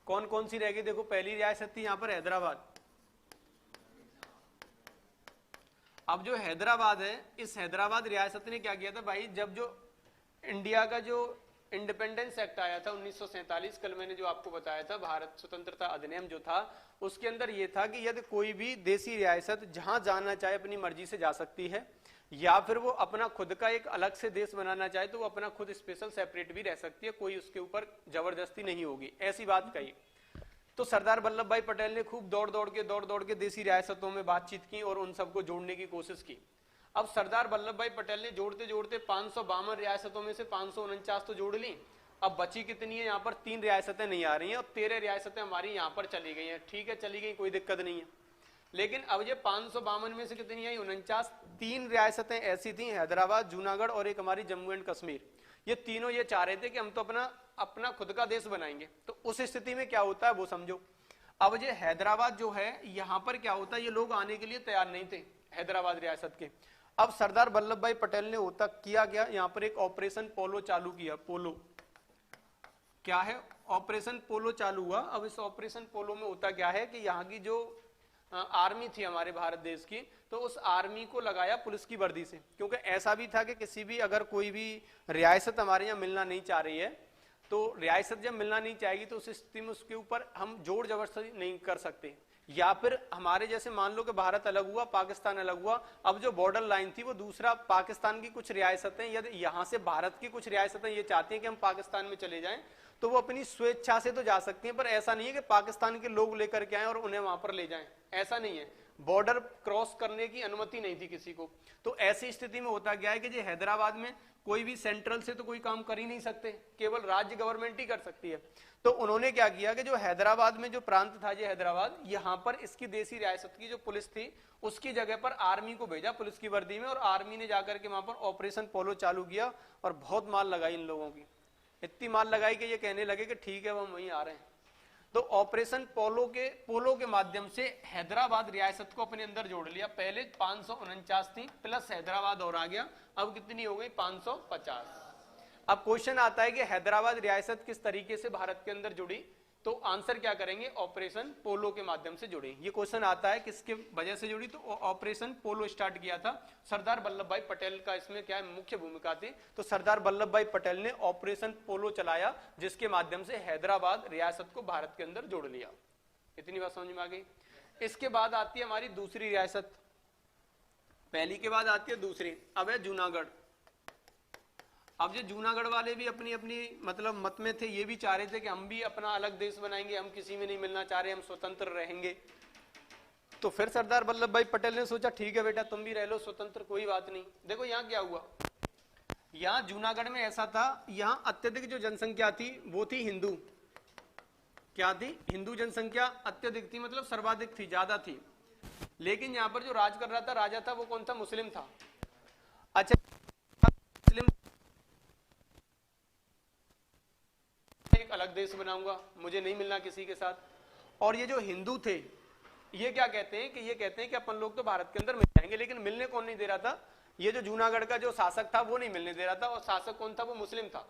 कौन कौन सी रह गई। देखो पहली रियासत थी यहां पर हैदराबाद। अब जो हैदराबाद है, इस हैदराबाद रियासत ने क्या किया था भाई, जब जो इंडिया का जो इंडिपेंडेंस एक्ट आया था 1947, कल मैंने जो आपको बताया था भारत स्वतंत्रता अधिनियम जो था, उसके अंदर यह था कि यदि कोई भी देसी रियासत जहां जाना चाहे अपनी मर्जी से जा सकती है, या फिर वो अपना खुद का एक अलग से देश बनाना चाहे तो वो अपना खुद स्पेशल सेपरेट भी रह सकती है, कोई उसके ऊपर जबरदस्ती नहीं होगी, ऐसी बात कही। तो सरदार वल्लभ भाई पटेल ने खूब दौड़ दौड़ के देसी रियासतों में बातचीत की और उन सबको जोड़ने की कोशिश की। अब सरदार वल्लभ भाई पटेल ने जोड़ते जोड़ते 552 रियासतों में से 549 तो जोड़ ली। अब बची कितनी है, यहाँ पर 3 रियासतें नहीं आ रही हैं और 13 रियासतें हमारी यहाँ पर चली गई हैं। ठीक है, चली गई, कोई दिक्कत नहीं है। लेकिन अब ये 552 में से कितनी आई, 49। 3 रियासतें ऐसी थी, हैदराबाद, जूनागढ़ और एक हमारी जम्मू एंड कश्मीर। ये तीनों ये चाह रहे थे कि हम तो अपना खुद का देश बनाएंगे। तो उस स्थिति में क्या होता है वो समझो। अब ये हैदराबाद जो है, यहाँ पर क्या होता है, ये लोग आने के लिए तैयार नहीं थे हैदराबाद रियासत के। अब सरदार वल्लभ भाई पटेल ने होता किया गया, यहाँ पर एक ऑपरेशन पोलो चालू किया। पोलो क्या है, ऑपरेशन पोलो चालू हुआ। अब इस ऑपरेशन पोलो में होता क्या है कि यहाँ की जो आर्मी थी हमारे भारत देश की, तो उस आर्मी को लगाया पुलिस की वर्दी से, क्योंकि ऐसा भी था कि किसी भी अगर कोई भी रियासत हमारे यहाँ मिलना नहीं चाह रही है, तो रियासत जब मिलना नहीं चाहेगी तो उस स्थिति में उसके ऊपर हम जोर जबरदस्ती नहीं कर सकते। या फिर हमारे जैसे मान लो कि भारत अलग हुआ, पाकिस्तान अलग हुआ, अब जो बॉर्डर लाइन थी वो दूसरा पाकिस्तान की कुछ रियासतें, यदि यहाँ से भारत की कुछ रियासतें ये चाहती हैं कि हम पाकिस्तान में चले जाएं, तो वो अपनी स्वेच्छा से तो जा सकती हैं, पर ऐसा नहीं है कि पाकिस्तान के लोग लेकर के आए और उन्हें वहां पर ले जाएं, ऐसा नहीं है। बॉर्डर क्रॉस करने की अनुमति नहीं थी किसी को। तो ऐसी स्थिति में होता गया है कि जो हैदराबाद में कोई भी सेंट्रल से तो कोई काम कर ही नहीं सकते, केवल राज्य गवर्नमेंट ही कर सकती है। तो उन्होंने क्या किया कि जो हैदराबाद में जो प्रांत था, ये हैदराबाद, यहाँ पर इसकी देसी रियासत की जो पुलिस थी उसकी जगह पर आर्मी को भेजा पुलिस की वर्दी में, और आर्मी ने जाकर के वहां पर ऑपरेशन पोलो चालू किया और बहुत मार लगाई इन लोगों की। इतनी मार लगाई कि ये कहने लगे कि ठीक है, वो हम वहीं आ रहे हैं। तो ऑपरेशन पोलो के माध्यम से हैदराबाद रियासत को अपने अंदर जोड़ लिया। पहले 549 थी, प्लस हैदराबाद और आ गया, अब कितनी हो गई, 550। अब क्वेश्चन आता है कि हैदराबाद रियासत किस तरीके से भारत के अंदर जुड़ी, तो आंसर क्या करेंगे, ऑपरेशन पोलो के माध्यम से जुड़ी। ये क्वेश्चन आता है किसके वजह से जुड़ी, तो ऑपरेशन पोलो स्टार्ट किया था। सरदार वल्लभ भाई पटेल का इसमें क्या है, मुख्य भूमिका थी। तो सरदार वल्लभ भाई पटेल ने ऑपरेशन पोलो चलाया, जिसके माध्यम से हैदराबाद रियासत को भारत के अंदर जोड़ लिया। इतनी बात समझ में आ गई। इसके बाद आती है हमारी दूसरी रियासत, पहली के बाद आती है दूसरी। अब है जूनागढ़। अब जो जूनागढ़ वाले भी अपनी अपनी मतलब मत में थे, ये भी चाह रहे थे कि हम भी अपना अलग देश बनाएंगे, हम किसी में नहीं मिलना चाह रहे, हम स्वतंत्र रहेंगे। तो फिर सरदार वल्लभ भाई पटेल ने सोचा ठीक है बेटा, तुम भी रह लो स्वतंत्र, कोई बात नहीं। देखो यहाँ क्या हुआ, यहाँ जूनागढ़ में ऐसा था, यहाँ अत्यधिक जो जनसंख्या थी वो थी हिंदू। क्या थी, हिंदू जनसंख्या अत्यधिक थी, मतलब सर्वाधिक थी, ज्यादा थी। लेकिन यहाँ पर जो राज कर रहा था, राजा था, वो कौन था, मुस्लिम था। अच्छा, मुस्लिम एक अलग देश बनाऊंगा, मुझे नहीं मिलना किसी के साथ। और ये जो हिंदू थे ये क्या कहते हैं कि ये कहते हैं कि अपन लोग तो भारत के अंदर मिल जाएंगे, लेकिन मिलने कौन नहीं दे रहा था, ये जो जूनागढ़ का जो शासक था वो नहीं मिलने दे रहा था, और शासक कौन था, वो मुस्लिम था।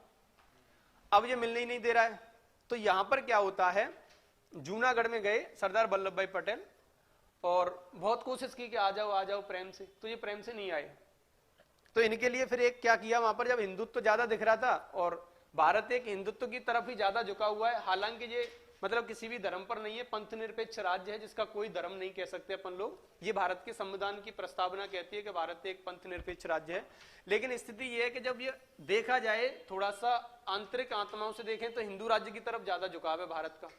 अब ये मिलने ही नहीं दे रहा है। तो यहां पर क्या होता है, जूनागढ़ में गए सरदार वल्लभ भाई पटेल और बहुत कोशिश की कि आ जाओ प्रेम से, तो ये प्रेम से नहीं आए। तो इनके लिए फिर एक क्या किया, वहां पर जब हिंदुत्व ज्यादा दिख रहा था और भारत एक हिंदुत्व की तरफ ही ज्यादा झुका हुआ है, हालांकि ये मतलब किसी भी धर्म पर नहीं है, पंथ निरपेक्ष राज्य है जिसका कोई धर्म नहीं कह सकते अपन लोग। ये भारत के संविधान की प्रस्तावना कहती है कि भारत एक पंथ निरपेक्ष राज्य है। लेकिन स्थिति ये है कि जब ये देखा जाए थोड़ा सा आंतरिक आत्माओं से देखें तो हिंदू राज्य की तरफ ज्यादा झुकाव है भारत का।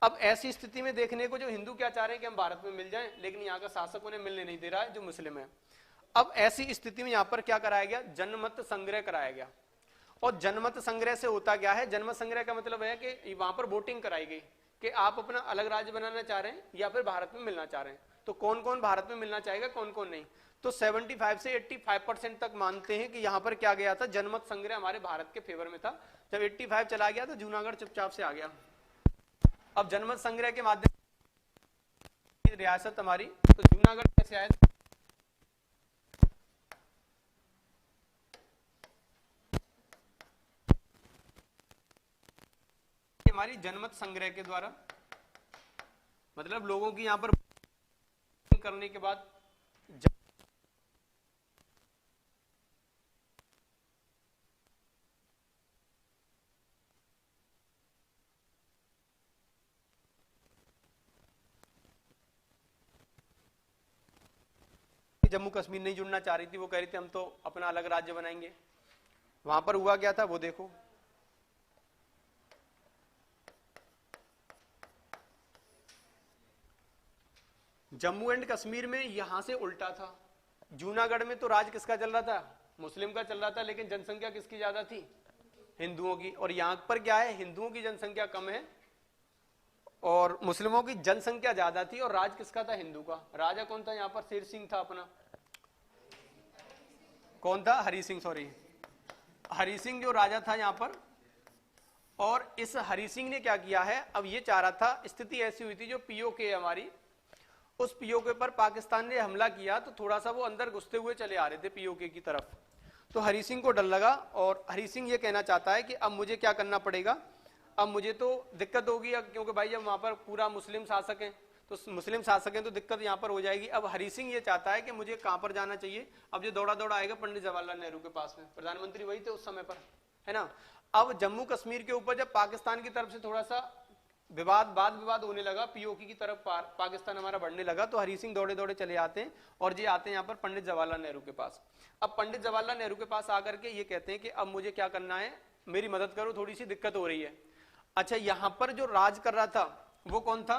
अब ऐसी स्थिति में देखने को जो हिंदू क्या चाह रहे हैं कि हम भारत में मिल जाएं, लेकिन यहाँ का शासक उन्हें मिलने नहीं दे रहा है जो मुस्लिम है। अब ऐसी स्थिति में यहाँ पर क्या कराया गया, जनमत संग्रह कराया गया। और जनमत संग्रह से होता क्या है, जनमत संग्रह का मतलब है कि वहां पर वोटिंग कराई गई कि आप अपना अलग राज्य बनाना चाह रहे हैं या फिर भारत में मिलना चाह रहे हैं। तो कौन कौन भारत में मिलना चाहेगा, कौन कौन नहीं। तो 75 से 85% तक मानते हैं कि यहाँ पर क्या गया था, जनमत संग्रह हमारे भारत के फेवर में था। जब 85 चला गया तो जूनागढ़ चुपचाप से आ गया। अब जनमत संग्रह के माध्यम से रियासत हमारी, तो जूनागढ़ कैसे आया, हमारी जनमत संग्रह के द्वारा, मतलब लोगों की यहां पर करने के बाद जम्मू कश्मीर नहीं जुड़ना चाह रही थी, वो कह रही थी हम तो अपना अलग राज्य बनाएंगे। वहां पर हुआ क्या था वो देखो, जम्मू एंड कश्मीर में यहां से उल्टा था। जूनागढ़ में तो राज किसका चल रहा था, मुस्लिम का चल रहा था, लेकिन जनसंख्या किसकी ज्यादा थी, हिंदुओं की। और यहां पर क्या है, हिंदुओं की जनसंख्या कम है और मुस्लिमों की जनसंख्या ज्यादा थी। और राज किसका था, हिंदू का। राजा कौन था यहाँ पर, शेर सिंह था अपना, कौन था, हरि सिंह, सॉरी हरि सिंह जो राजा था यहाँ पर। और इस हरि सिंह ने क्या किया है, अब ये चाह रहा था, स्थिति ऐसी हुई थी जो पीओके हमारी, उस पीओके पर पाकिस्तान ने हमला किया तो थोड़ा सा वो अंदर घुसते हुए चले आ रहे थे पीओके की तरफ। तो हरि सिंह को डर लगा और हरि सिंह ये कहना चाहता है कि अब मुझे क्या करना पड़ेगा, अब मुझे तो दिक्कत होगी, क्योंकि भाई जब वहां पर पूरा मुस्लिम शासक है तो मुस्लिम शासक है तो दिक्कत यहाँ पर हो जाएगी। अब हरि सिंह ये चाहता है कि मुझे कहां पर जाना चाहिए, अब जो दौड़ा दौड़ा आएगा पंडित जवाहरलाल नेहरू के पास में, प्रधानमंत्री वही थे उस समय पर, है ना। अब जम्मू कश्मीर के ऊपर जब पाकिस्तान की तरफ से थोड़ा सा वाद विवाद होने लगा, पीओके की तरफ पाकिस्तान हमारा बढ़ने लगा, तो हरि सिंह दौड़े दौड़े चले आते हैं और ये आते हैं यहाँ पर पंडित जवाहरलाल नेहरू के पास। अब पंडित जवाहरलाल नेहरू के पास आकर के ये कहते हैं कि अब मुझे क्या करना है, मेरी मदद करो, थोड़ी सी दिक्कत हो रही है। अच्छा, यहाँ पर जो राज कर रहा था वो कौन था,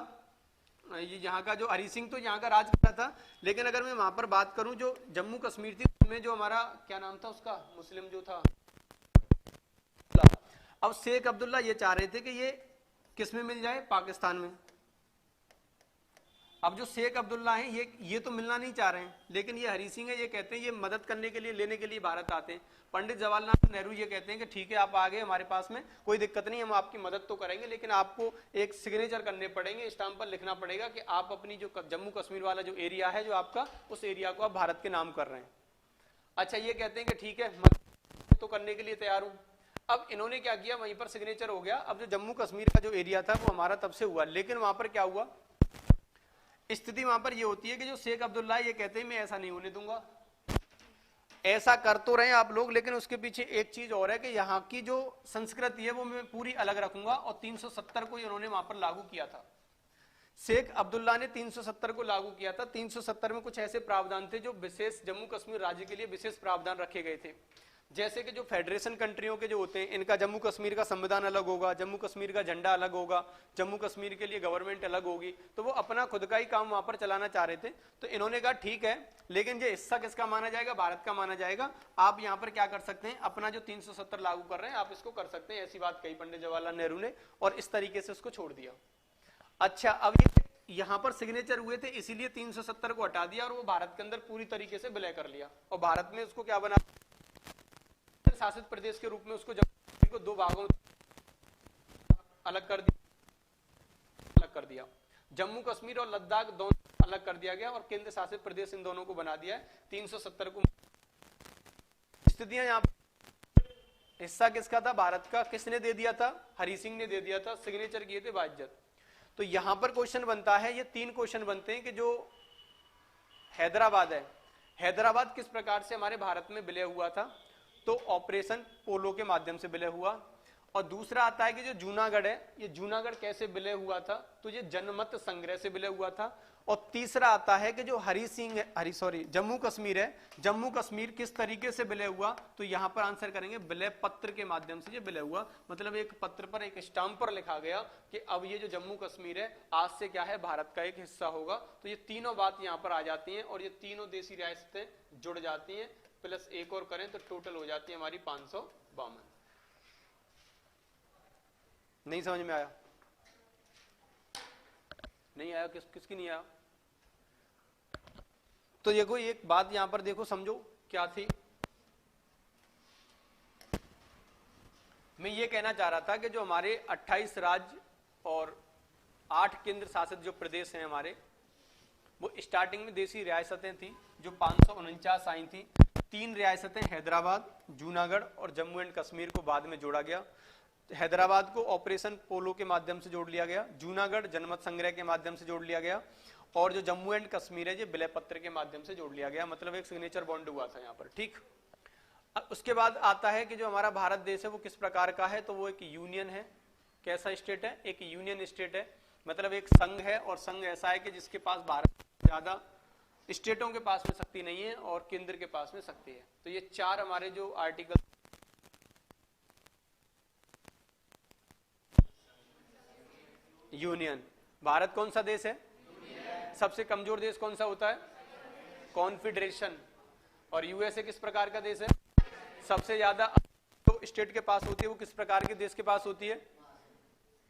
ये यहाँ का जो हरि सिंह तो यहाँ का राज कर रहा था, लेकिन अगर मैं वहां पर बात करूं जो जम्मू कश्मीर थी उसमें जो हमारा क्या नाम था उसका, मुस्लिम जो था, अब शेख अब्दुल्ला ये चाह रहे थे कि ये किस में मिल जाए, पाकिस्तान में। अब जो शेख अब्दुल्ला हैं ये तो मिलना नहीं चाह रहे हैं, लेकिन ये हरि सिंह है, ये कहते हैं ये मदद करने के लिए, लेने के लिए भारत आते हैं। पंडित जवाहरलाल नेहरू ये कहते हैं कि ठीक है आप आ गए हमारे पास में, कोई दिक्कत नहीं, हम आपकी मदद तो करेंगे, लेकिन आपको एक सिग्नेचर करने पड़ेंगे, स्टाम्प पर लिखना पड़ेगा कि आप अपनी जो जम्मू कश्मीर वाला जो एरिया है जो आपका, उस एरिया को आप भारत के नाम कर रहे हैं। अच्छा, ये कहते हैं कि ठीक है मदद तो करने के लिए तैयार हूं। अब इन्होंने क्या किया, वहीं पर सिग्नेचर हो गया। अब जो जम्मू कश्मीर का जो एरिया था वो हमारा तब से हुआ, लेकिन वहां पर क्या हुआ, स्थिति वहां पर ये होती है कि जो शेख अब्दुल्ला ये कहते हैं मैं ऐसा नहीं होने दूंगा। ऐसा कर तो रहे आप लोग, लेकिन उसके पीछे एक चीज और है कि यहाँ की जो संस्कृति है वो मैं पूरी अलग रखूंगा। और 370 को इन्होंने वहां पर लागू किया था, शेख अब्दुल्ला ने 370 को लागू किया था। 370 में कुछ ऐसे प्रावधान थे जो विशेष जम्मू कश्मीर राज्य के लिए विशेष प्रावधान रखे गए थे, जैसे कि जो फेडरेशन कंट्रियों के जो होते हैं इनका जम्मू कश्मीर का संविधान अलग होगा, जम्मू कश्मीर का झंडा अलग होगा, जम्मू कश्मीर के लिए गवर्नमेंट अलग होगी, तो वो अपना खुद का ही काम वहां पर चलाना चाह रहे थे। तो इन्होंने कहा ठीक है, लेकिन ये हिस्सा किसका माना जाएगा, भारत का माना जाएगा। आप यहाँ पर क्या कर सकते हैं, अपना जो 370 लागू कर रहे हैं आप इसको कर सकते हैं, ऐसी बात कही पंडित जवाहरलाल नेहरू ने, और इस तरीके से उसको छोड़ दिया। अच्छा, अब यहाँ पर सिग्नेचर हुए थे इसीलिए 370 को हटा दिया और वो भारत के अंदर पूरी तरीके से विलय कर लिया, और भारत में उसको क्या बना, शासित प्रदेश के रूप में उसको जम्मू कश्मीर को दो भागों अलग कर दिया, जम्मू कश्मीर और लद्दाख दोनों अलग कर दिया गया और केंद्र शासित प्रदेश इन दोनों को बना दिया है। 370 को स्थितियां यहाँ हिस्सा किसका था, भारत का। किसने दे दिया था, हरि सिंह ने दे दिया था, सिग्नेचर किए थे बाइज्जत। तो यहां पर क्वेश्चन बनता है, ये 3 क्वेश्चन बनते हैं कि जो हैदराबाद है, हैदराबाद किस प्रकार से हमारे भारत में विलय हुआ था, तो ऑपरेशन पोलो के माध्यम से विलय हुआ। और दूसरा आता है कि जो जूनागढ़ है, ये जूनागढ़ कैसे विलय हुआ था, तो ये जनमत संग्रह से विलय हुआ था। और तीसरा आता है कि जो जम्मू कश्मीर है, जम्मू कश्मीर किस तरीके से विलय हुआ, तो यहां पर आंसर करेंगे विलय पत्र के माध्यम से ये विलय हुआ। मतलब एक पत्र पर, एक स्टाम्प पर लिखा गया कि अब ये जो जम्मू कश्मीर है आज से क्या है, भारत का एक हिस्सा होगा। तो ये तीनों बात यहाँ पर आ जाती हैं और ये तीनों देशी रियासतें जुड़ जाती हैं, प्लस एक और करें तो टोटल हो जाती है हमारी 552। नहीं समझ में आया? नहीं आया? किसकी नहीं आया? तो देखो एक बात यहां पर देखो, समझो क्या थी। मैं ये कहना चाह रहा था कि जो हमारे 28 राज्य और 8 केंद्र शासित जो प्रदेश हैं हमारे, वो स्टार्टिंग में देशी रियासतें थी जो 549 आई थी। 3 रियासतें हैदराबाद, जूनागढ़ और जम्मू एंड कश्मीर को बाद में जोड़ा गया। हैदराबाद को ऑपरेशन पोलो के माध्यम से जोड़ लिया गया, जूनागढ़ जनमत संग्रह के माध्यम से जोड़ लिया गया, और जो जम्मू एंड कश्मीर है ये विलय पत्र के माध्यम से जोड़ लिया गया। मतलब एक सिग्नेचर बॉन्ड हुआ था यहाँ पर, ठीक। उसके बाद आता है कि जो हमारा भारत देश है वो किस प्रकार का है, तो वो एक यूनियन है। कैसा स्टेट है? एक यूनियन स्टेट है। मतलब एक संघ है, और संघ ऐसा है कि जिसके पास भारत ज्यादा स्टेटों के पास में शक्ति नहीं है और केंद्र के पास में शक्ति है। तो ये 4 हमारे जो आर्टिकल, यूनियन। भारत कौन सा देश है? सबसे कमजोर देश कौन सा होता है? कॉन्फेडरेशन। और यूएसए किस प्रकार का देश है? सबसे ज्यादा जो स्टेट के पास होती है वो किस प्रकार के देश के पास होती है?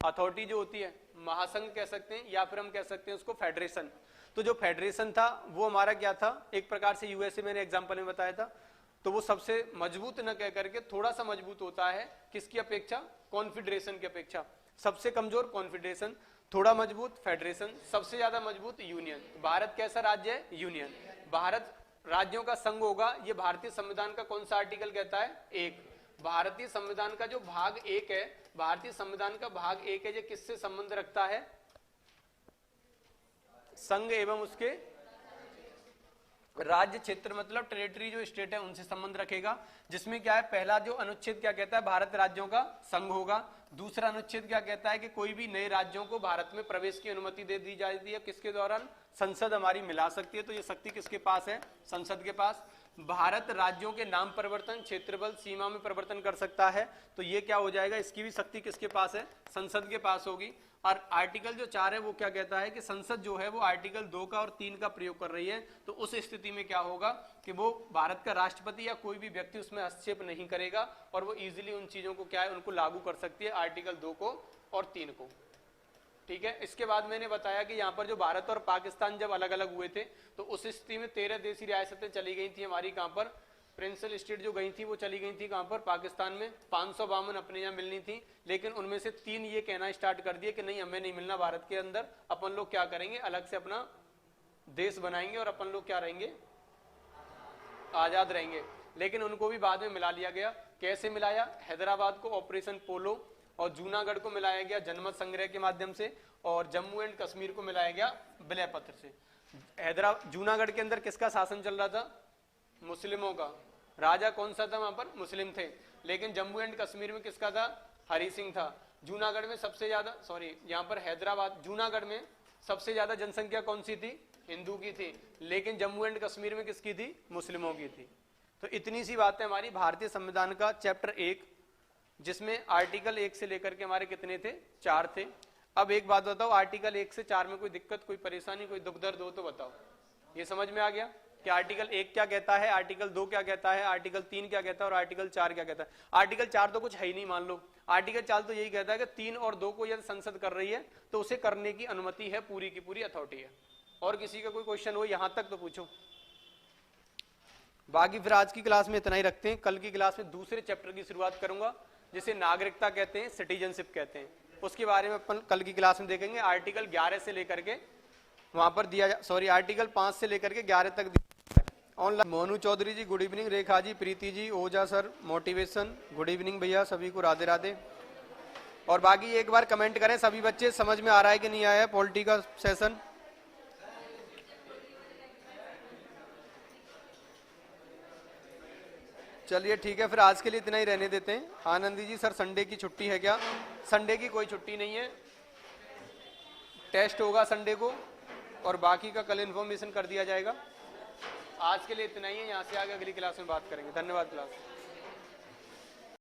अथॉरिटी जो होती है, महासंघ कह सकते हैं, या फिर हम कह सकते हैं उसको फेडरेशन। तो जो फेडरेशन था वो हमारा क्या था, एक प्रकार से यूएसए मैंने एग्जांपल में बताया था, तो वो सबसे मजबूत न कह करके थोड़ा सा मजबूत होता है, किसकी अपेक्षा? कॉन्फेडरेशन की अपेक्षा। सबसे कमजोर कॉन्फेडरेशन, थोड़ा मजबूत फेडरेशन, सबसे ज्यादा मजबूत यूनियन। भारत कैसा राज्य है? यूनियन। भारत राज्यों का संघ होगा। ये भारतीय संविधान का कौन सा आर्टिकल कहता है? 1। भारतीय संविधान का जो भाग 1 है, भारतीय संविधान का भाग 1 है, ये किससे संबंध रखता है? संघ एवं उसके राज्य क्षेत्र, मतलब टेरिटरी जो स्टेट है उनसे संबंध रखेगा। जिसमें क्या है, पहला जो अनुच्छेद क्या कहता है? भारत राज्यों का संघ होगा। दूसरा अनुच्छेद क्या कहता है कि कोई भी नए राज्यों को भारत में प्रवेश की अनुमति दे दी जाती है, किसके दौरान? संसद हमारी मिला सकती है। तो ये शक्ति किसके पास है? संसद के पास। भारत राज्यों के नाम परिवर्तन, क्षेत्रफल, सीमा में परिवर्तन कर सकता है। तो ये क्या हो जाएगा, इसकी भी शक्ति किसके पास है? संसद के पास होगी। और आर्टिकल जो 4 है वो क्या कहता है कि संसद जो है वो आर्टिकल 2 का और 3 का प्रयोग कर रही है। तो उस स्थिति में क्या होगा कि वो भारत का राष्ट्रपति या कोई भी व्यक्ति उसमें हस्तक्षेप नहीं करेगा, और वो इजीली उन चीजों को क्या है, उनको लागू कर सकती है, आर्टिकल 2 को और 3 को। ठीक है। इसके बाद मैंने बताया कि यहाँ पर जो भारत और पाकिस्तान जब अलग अलग हुए थे, तो उस स्थिति में 13 देशी रियासतें चली गई थी हमारी। कहां पर? प्रिंसिपल स्टेट जो गई थी वो चली गई थी कहां पर? पाकिस्तान में। 552 अपने यहाँ मिलनी थी, लेकिन उनमें से 3 ये कहना स्टार्ट कर दिए कि नहीं, हमें नहीं मिलना भारत के अंदर, अपन लोग क्या करेंगे, अलग से अपना देश बनाएंगे और अपन लोग क्या रहेंगे, आजाद रहेंगे। लेकिन उनको भी बाद में मिला लिया गया। कैसे मिलाया? हैदराबाद को ऑपरेशन पोलो, और जूनागढ़ को मिलाया गया जनमत संग्रह के माध्यम से, और जम्मू एंड कश्मीर को मिलाया गया विलय पत्र से। जूनागढ़ के अंदर किसका शासन चल रहा था? मुस्लिमों का। राजा कौन सा था वहां पर? मुस्लिम थे। लेकिन जम्मू एंड कश्मीर में किसका था? हरि सिंह था। जूनागढ़ में सबसे ज्यादा, यहाँ पर हैदराबाद, जूनागढ़ में सबसे ज्यादा जनसंख्या कौन सी थी? हिंदू की थी। लेकिन जम्मू एंड कश्मीर में किसकी थी? मुस्लिमों की थी। तो इतनी सी बातें हमारी भारतीय संविधान का चैप्टर 1, जिसमें आर्टिकल 1 से लेकर के हमारे कितने थे? 4 थे। अब एक बात बताओ, आर्टिकल 1 से 4 में कोई दिक्कत, कोई परेशानी, कोई दुख दर्द हो तो बताओ। ये समझ में आ गया कि आर्टिकल 1 क्या कहता है, आर्टिकल 2 क्या कहता है, आर्टिकल 3 क्या कहता है और आर्टिकल 4 क्या कहता है। आर्टिकल 4 तो कुछ है ही नहीं, मान लो। आर्टिकल 4 तो यही कहता है कि 3 और 2 को यदि संसद कर रही है तो उसे करने की अनुमति है, पूरी की पूरी अथॉरिटी है। और किसी का कोई क्वेश्चन हो यहां तक तो पूछो। बाकी फिर आज की क्लास में इतना ही रखते हैं। कल की क्लास में दूसरे चैप्टर की शुरुआत करूंगा, जिसे नागरिकता कहते हैं, सिटीजनशिप कहते हैं। उसके बारे में अपन कल की क्लास में देखेंगे। आर्टिकल 11 से लेकर के वहां पर दिया, आर्टिकल 5 से लेकर के 11 तक ऑनलाइन। मोनू चौधरी जी गुड इवनिंग, रेखा जी, प्रीति जी, ओजा सर मोटिवेशन गुड इवनिंग भैया, सभी को राधे राधे। और बाकी एक बार कमेंट करें सभी बच्चे, समझ में आ रहा है कि नहीं आया पॉलिटी का सेशन? चलिए ठीक है, फिर आज के लिए इतना ही रहने देते हैं। आनंदी जी, सर संडे की छुट्टी है क्या? संडे की कोई छुट्टी नहीं है, टेस्ट होगा संडे को और बाकी का कल इन्फॉर्मेशन कर दिया जाएगा। आज के लिए इतना ही है, यहाँ से आगे अगली क्लास में बात करेंगे। धन्यवाद क्लास।